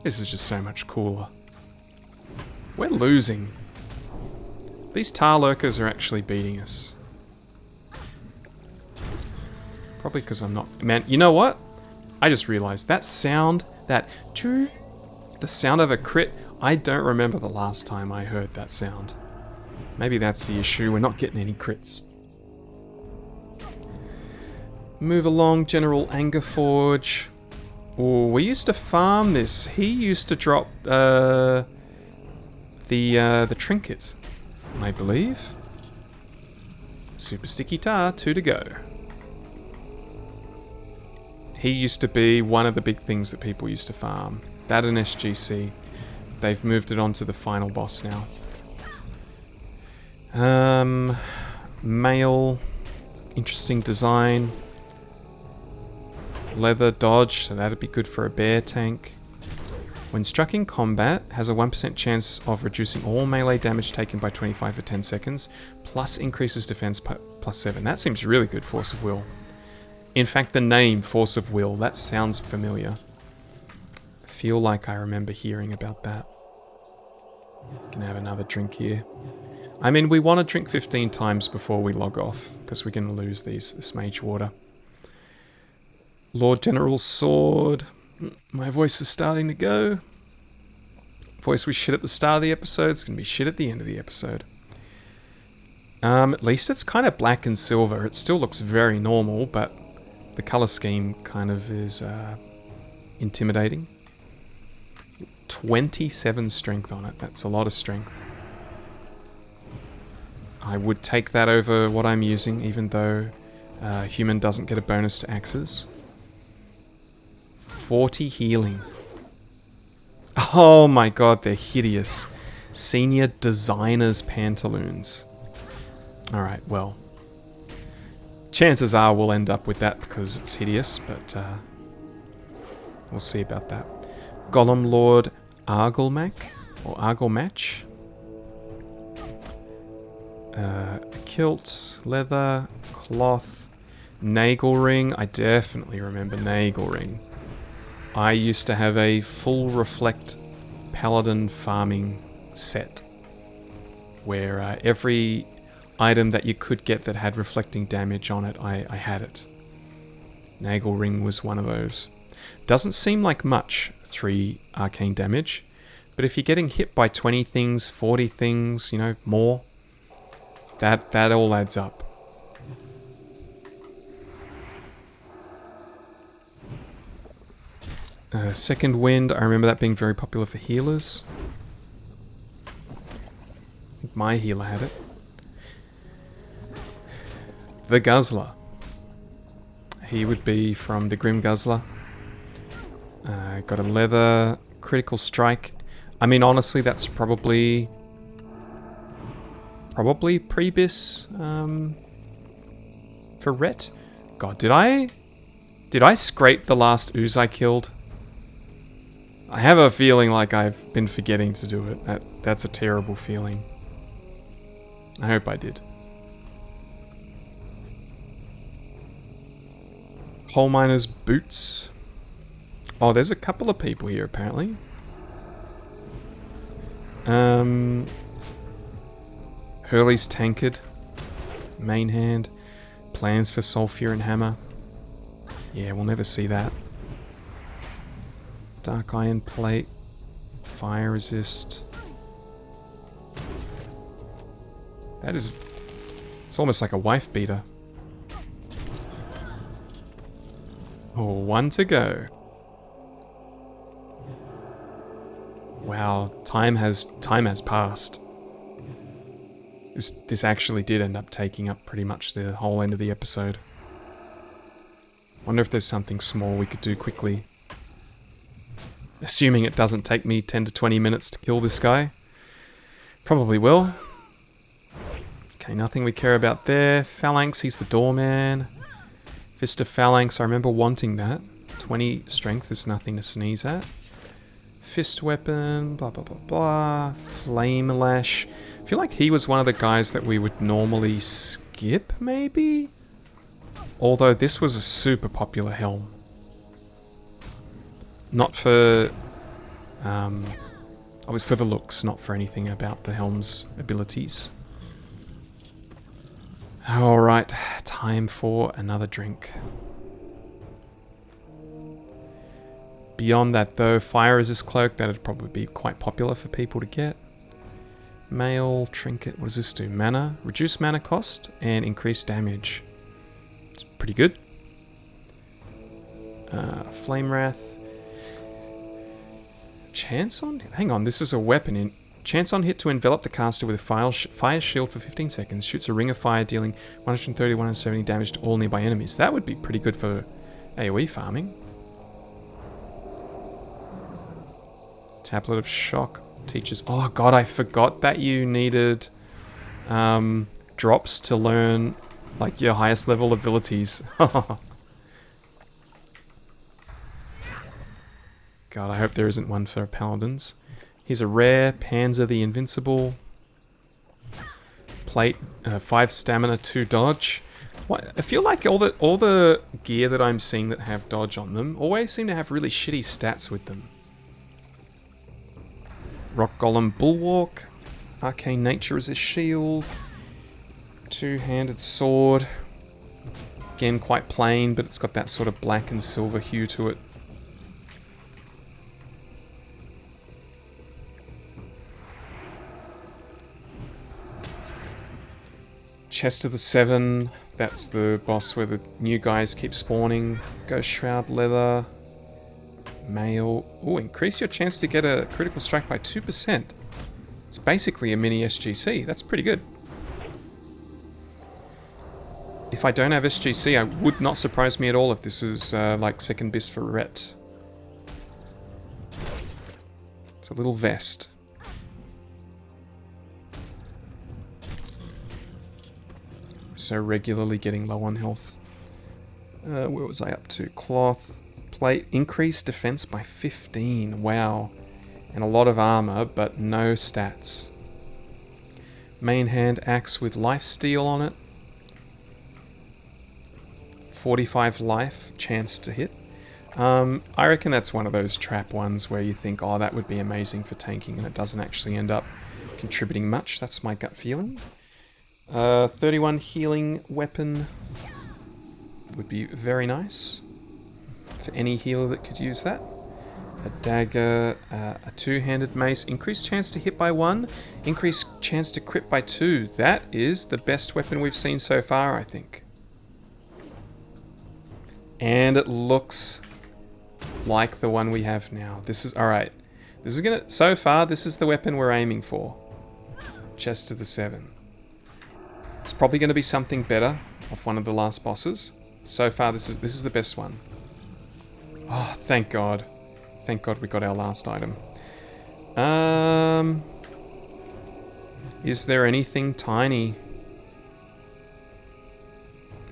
This is just so much cooler. We're losing. These tar lurkers are actually beating us. Probably because I'm not... Man, you know what? I just realized that sound, the sound of a crit, I don't remember the last time I heard that sound. Maybe that's the issue, we're not getting any crits. Move along, General Angerforge. Oh, we used to farm this. He used to drop the trinket, I believe. Super Sticky Tar, 2 to go. He used to be one of the big things that people used to farm. That and SGC. They've moved it on to the final boss now. Mail. Interesting design. Leather dodge, so that'd be good for a bear tank. When struck in combat, has a 1% chance of reducing all melee damage taken by 25 for 10 seconds, plus increases defense plus 7. That seems really good, Force of Will. In fact, the name, Force of Will, that sounds familiar. I feel like I remember hearing about that. Gonna have another drink here. I mean, we want to drink 15 times before we log off, because we're gonna lose this mage water. Lord General's sword. My voice is starting to go. Voice was shit at the start of the episode. It's going to be shit at the end of the episode. At least it's kind of black and silver. It still looks very normal, but the color scheme kind of is intimidating. 27 strength on it. That's a lot of strength. I would take that over what I'm using, even though human doesn't get a bonus to axes. 40 healing. Oh my god, they're hideous. Senior Designer's Pantaloons. Alright, well. Chances are we'll end up with that because it's hideous, but We'll see about that. Golem Lord Arglemak, or Arglematch. Kilt, leather, cloth, Nagel ring. I definitely remember Nagel ring. I used to have a full reflect paladin farming set where every item that you could get that had reflecting damage on it, I had it. Nagel ring was one of those. Doesn't seem like much, 3 arcane damage, but if you're getting hit by 20 things, 40 things, you know, more, that all adds up. Second Wind, I remember that being very popular for healers. I think my healer had it. The Guzzler. He would be from the Grim Guzzler. Got a leather, critical strike. I mean, honestly, that's probably pre-bis for Ret. God, did I scrape the last ooze I killed? I have a feeling like I've been forgetting to do it. That's a terrible feeling. I hope I did. Coal miner's boots. Oh, there's a couple of people here apparently. Hurley's tankard. Main hand. Plans for Sulfur and Hammer. Yeah, we'll never see that. Dark iron plate. Fire resist. That is... It's almost like a wife beater. Oh, 1 to go. Wow, time has passed. This actually did end up taking up pretty much the whole end of the episode. Wonder if there's something small we could do quickly. Assuming it doesn't take me 10 to 20 minutes to kill this guy. Probably will. Okay, nothing we care about there. Phalanx, he's the doorman. Fist of Phalanx, I remember wanting that. 20 strength is nothing to sneeze at. Fist weapon, blah blah blah blah. Flame lash. I feel like he was one of the guys that we would normally skip, maybe? Although this was a super popular helm. Not for... it was for the looks, not for anything about the helm's abilities. Alright, time for another drink. Beyond that though, fire resist cloak, that'd probably be quite popular for people to get. Mail, trinket, what does this do? Mana, reduce mana cost, and increase damage. It's pretty good. Flame Wrath. Chance on... Hang on, this is a weapon. Chance on hit to envelop the caster with a fire shield for 15 seconds. Shoots a ring of fire, dealing 130, 170 damage to all nearby enemies. That would be pretty good for AoE farming. Tablet of Shock teaches... Oh god, I forgot that you needed drops to learn like your highest level abilities. God, I hope there isn't one for paladins. Here's a rare, Panzer the Invincible. Plate, 5 stamina, 2 dodge. What? I feel like all the gear that I'm seeing that have dodge on them always seem to have really shitty stats with them. Rock Golem Bulwark. Arcane Nature as a shield. 2-handed sword. Again, quite plain, but it's got that sort of black and silver hue to it. Chest of the Seven, that's the boss where the new guys keep spawning. Ghost Shroud Leather. Mail. Oh, increase your chance to get a critical strike by 2%. It's basically a mini SGC. That's pretty good. If I don't have SGC, I would not surprise me at all if this is like second bis for Ret. It's a little vest. So regularly getting low on health. Where was I up to? Cloth, plate. Increased defense by 15. Wow. And a lot of armor, but no stats. Main hand axe with lifesteal on it. 45 life chance to hit. I reckon that's one of those trap ones where you think, oh, that would be amazing for tanking, and it doesn't actually end up contributing much. That's my gut feeling. 31 healing weapon would be very nice for any healer that could use that. A dagger, a two-handed mace, increased chance to hit by 1, increased chance to crit by 2. That is the best weapon we've seen so far, I think. And it looks like the one we have now. This is, alright. This is gonna, so far, this is the weapon we're aiming for. Chest of the 7. It's probably gonna be something better off one of the last bosses. So far, this is the best one. Oh, thank God. Thank God we got our last item. Is there anything tiny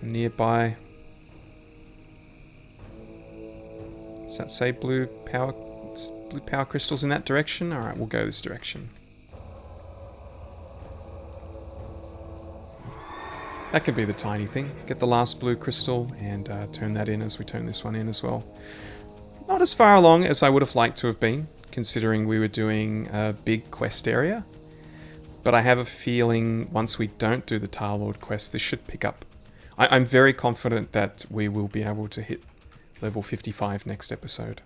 nearby? Does that say blue power crystals in that direction? Alright, we'll go this direction. That could be the tiny thing. Get the last blue crystal and turn that in as we turn this one in as well. Not as far along as I would have liked to have been, considering we were doing a big quest area. But I have a feeling once we don't do the Tar Lord quest, this should pick up. I'm very confident that we will be able to hit level 55 next episode.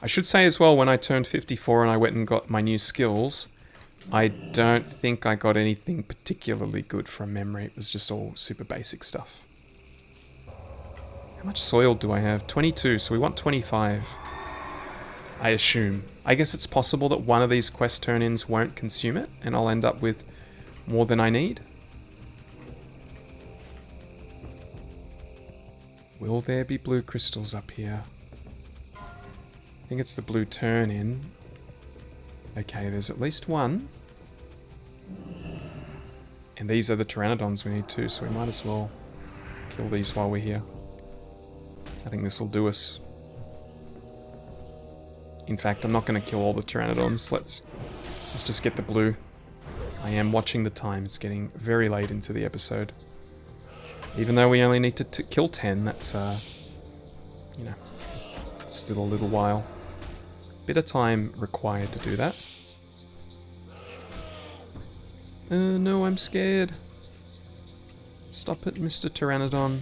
I should say as well, when I turned 54 and I went and got my new skills, I don't think I got anything particularly good from memory. It was just all super basic stuff. How much soil do I have? 22, so we want 25. I assume. I guess it's possible that one of these quest turn-ins won't consume it, and I'll end up with more than I need. Will there be blue crystals up here? I think it's the blue turn-in. Okay, there's at least one. And these are the pteranodons we need too, so we might as well kill these while we're here. I think this will do us. In fact, I'm not going to kill all the pteranodons. Let's just get the blue. I am watching the time. It's getting very late into the episode. Even though we only need to kill 10, that's, you know, it's still a little while. Bit of time required to do that. No, I'm scared. Stop it, Mr. Pteranodon.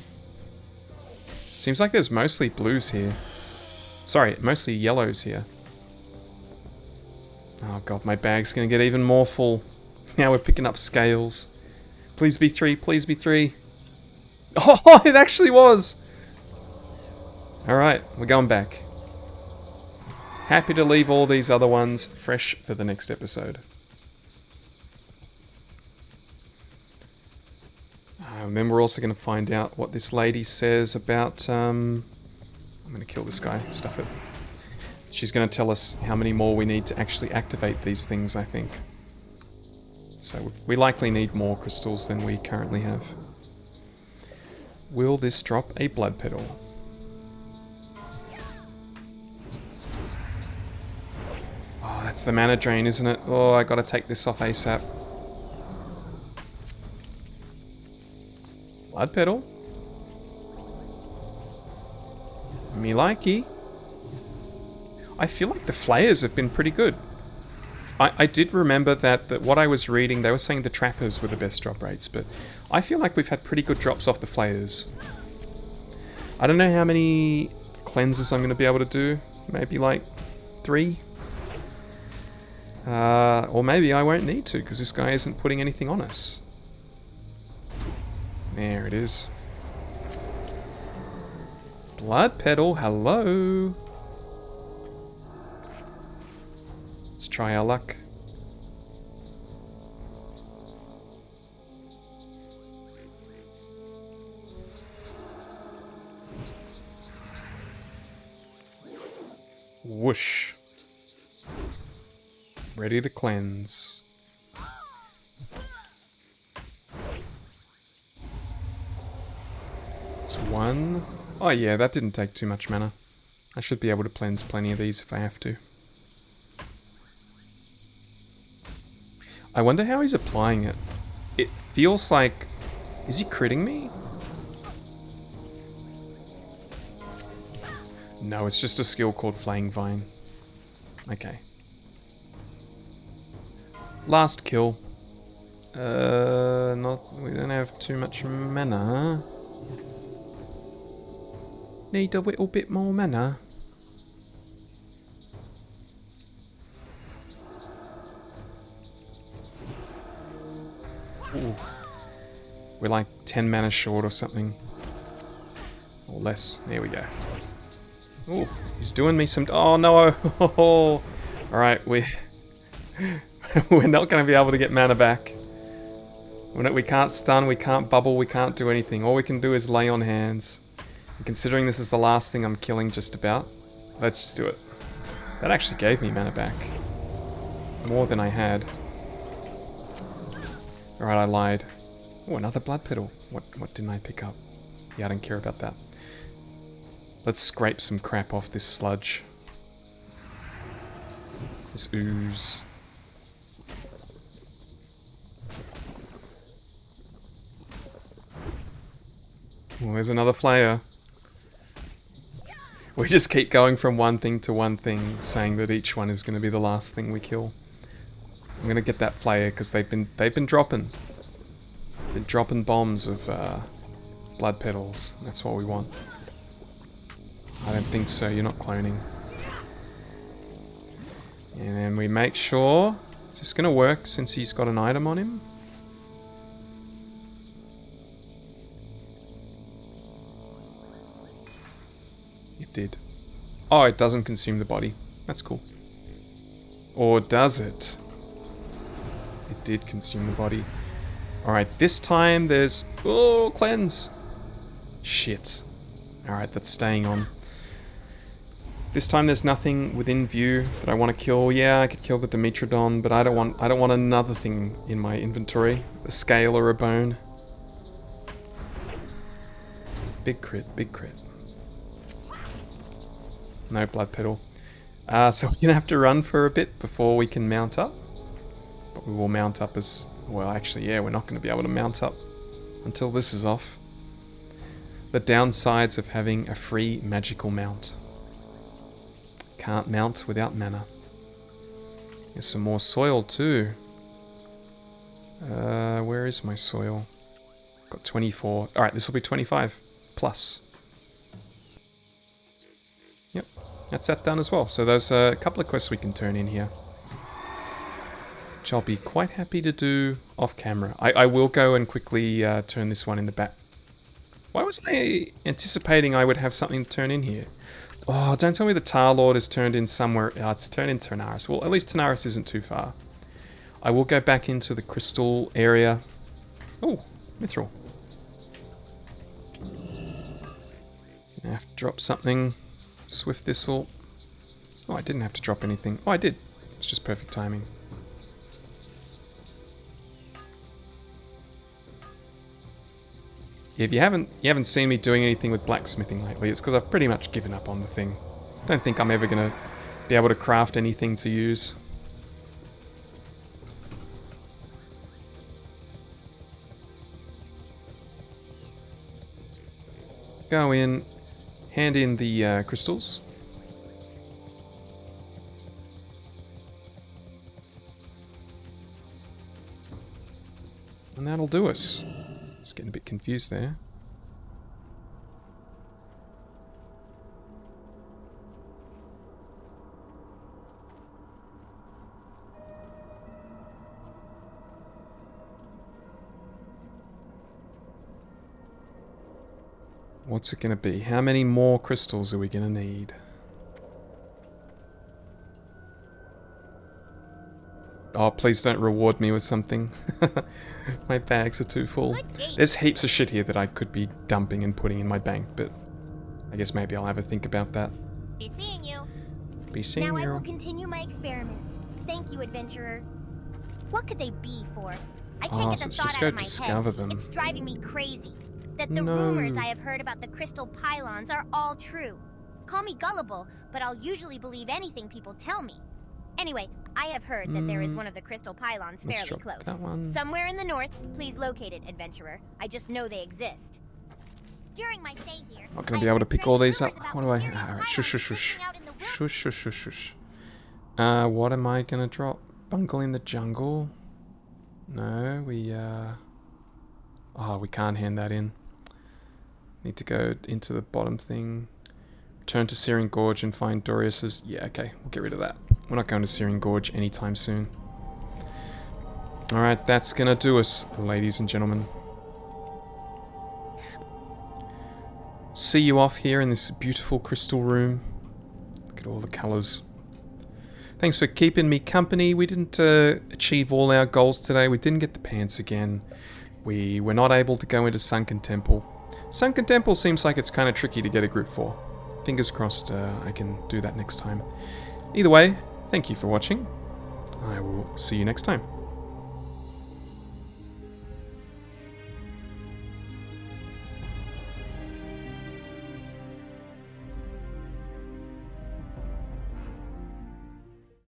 Seems like there's mostly blues here. Sorry, mostly yellows here. Oh god, my bag's gonna get even more full. Now we're picking up scales. Please be 3, please be 3. Oh, it actually was! Alright, we're going back. Happy to leave all these other ones fresh for the next episode. And then we're also going to find out what this lady says about... I'm going to kill this guy, stuff it. She's going to tell us how many more we need to actually activate these things, I think. So we likely need more crystals than we currently have. Will this drop a blood petal? Oh, that's the mana drain, isn't it? Oh, I gotta take this off ASAP. Blood petal? Me likey. I feel like the flayers have been pretty good. I did remember that what I was reading, they were saying the trappers were the best drop rates, but I feel like we've had pretty good drops off the flayers. I don't know how many cleanses I'm going to be able to do. Maybe like 3? Or maybe I won't need to, because this guy isn't putting anything on us. There it is. Blood petal, hello. Let's try our luck. Whoosh. Ready to cleanse. It's 1, Oh yeah, that didn't take too much mana. I should be able to cleanse plenty of these if I have to. I wonder how he's applying it. It feels like... Is he critting me? No, it's just a skill called Flaying Vine. Okay. Last kill. We don't have too much mana. Need a little bit more mana. Ooh. We're like 10 mana short or something. Or less. There we go. Ooh, he's doing me some... Oh no! Alright, we're not going to be able to get mana back. We can't stun, we can't bubble, we can't do anything. All we can do is lay on hands. And considering this is the last thing I'm killing just about, let's just do it. That actually gave me mana back. More than I had. Alright, I lied. Oh, another blood petal. What didn't I pick up? Yeah, I don't care about that. Let's scrape some crap off this sludge. This ooze. Oh, there's another flayer. We just keep going from one thing to one thing, saying that each one is going to be the last thing we kill. I'm going to get that flayer because they've been dropping. Been dropping bombs of blood petals. That's what we want. I don't think so. You're not cloning. And then we make sure... Is this going to work since he's got an item on him? It did. Oh, it doesn't consume the body. That's cool. Or does it? It did consume the body. Alright, this time there's... Oh, cleanse! Shit. Alright, that's staying on. This time there's nothing within view that I want to kill. Yeah, I could kill the Dimetrodon, but I don't want another thing in my inventory. A scale or a bone. Big crit, big crit. No blood petal. So we're gonna have to run for a bit before we can mount up. But we will mount up as... Well, actually, yeah, we're not going to be able to mount up until this is off. The downsides of having a free magical mount. Can't mount without mana. There's some more soil too. Where is my soil? Got 24. Alright, this will be 25 plus. Yep, that's that done as well. So there's a couple of quests we can turn in here, which I'll be quite happy to do off camera. I will go and quickly turn this one in the back. Why was I anticipating I would have something to turn in here? Oh, don't tell me the Tar Lord is turned in somewhere. Oh, it's turned in Tanaris. Well, at least Tanaris isn't too far. I will go back into the crystal area. Oh, Mithril. I have to drop something. Swift Thistle. Oh, I didn't have to drop anything. Oh, I did. It's just perfect timing. If you haven't seen me doing anything with blacksmithing lately, it's because I've pretty much given up on the thing. Don't think I'm ever going to be able to craft anything to use. Go in, hand in the crystals. And that'll do us. Just getting a bit confused there. What's it going to be? How many more crystals are we going to need? Oh, please don't reward me with something. My bags are too full. There's heaps of shit here that I could be dumping and putting in my bank, but I guess maybe I'll have a think about that. Be seeing you. Be seeing you. Now I will continue my experiments. Thank you, adventurer. What could they be for? I can't get so the it's thought just out go of my discover head. them. It's driving me crazy. that the rumors I have heard about the crystal pylons are all true. Call me gullible, but I'll usually believe anything people tell me. Anyway, I have heard that there is one of the crystal pylons fairly close. Somewhere in the north, please locate it, adventurer. I just know they exist. During my stay here, I'm not going to be able to pick all these up. What do I... Alright, shush, shush, shush. Shush, shush, shush, shush. What am I going to drop? Bungle in the jungle? No, we, oh, we can't hand that in. Need to go into the bottom thing. Return to Searing Gorge and find Dorius's... Yeah, okay, we'll get rid of that. We're not going to Searing Gorge anytime soon. Alright, that's going to do us, ladies and gentlemen. See you off here in this beautiful crystal room. Look at all the colours. Thanks for keeping me company. We didn't achieve all our goals today. We didn't get the pants again. We were not able to go into Sunken Temple. Sunken Temple seems like it's kind of tricky to get a grip for. Fingers crossed I can do that next time. Either way, thank you for watching. I will see you next time.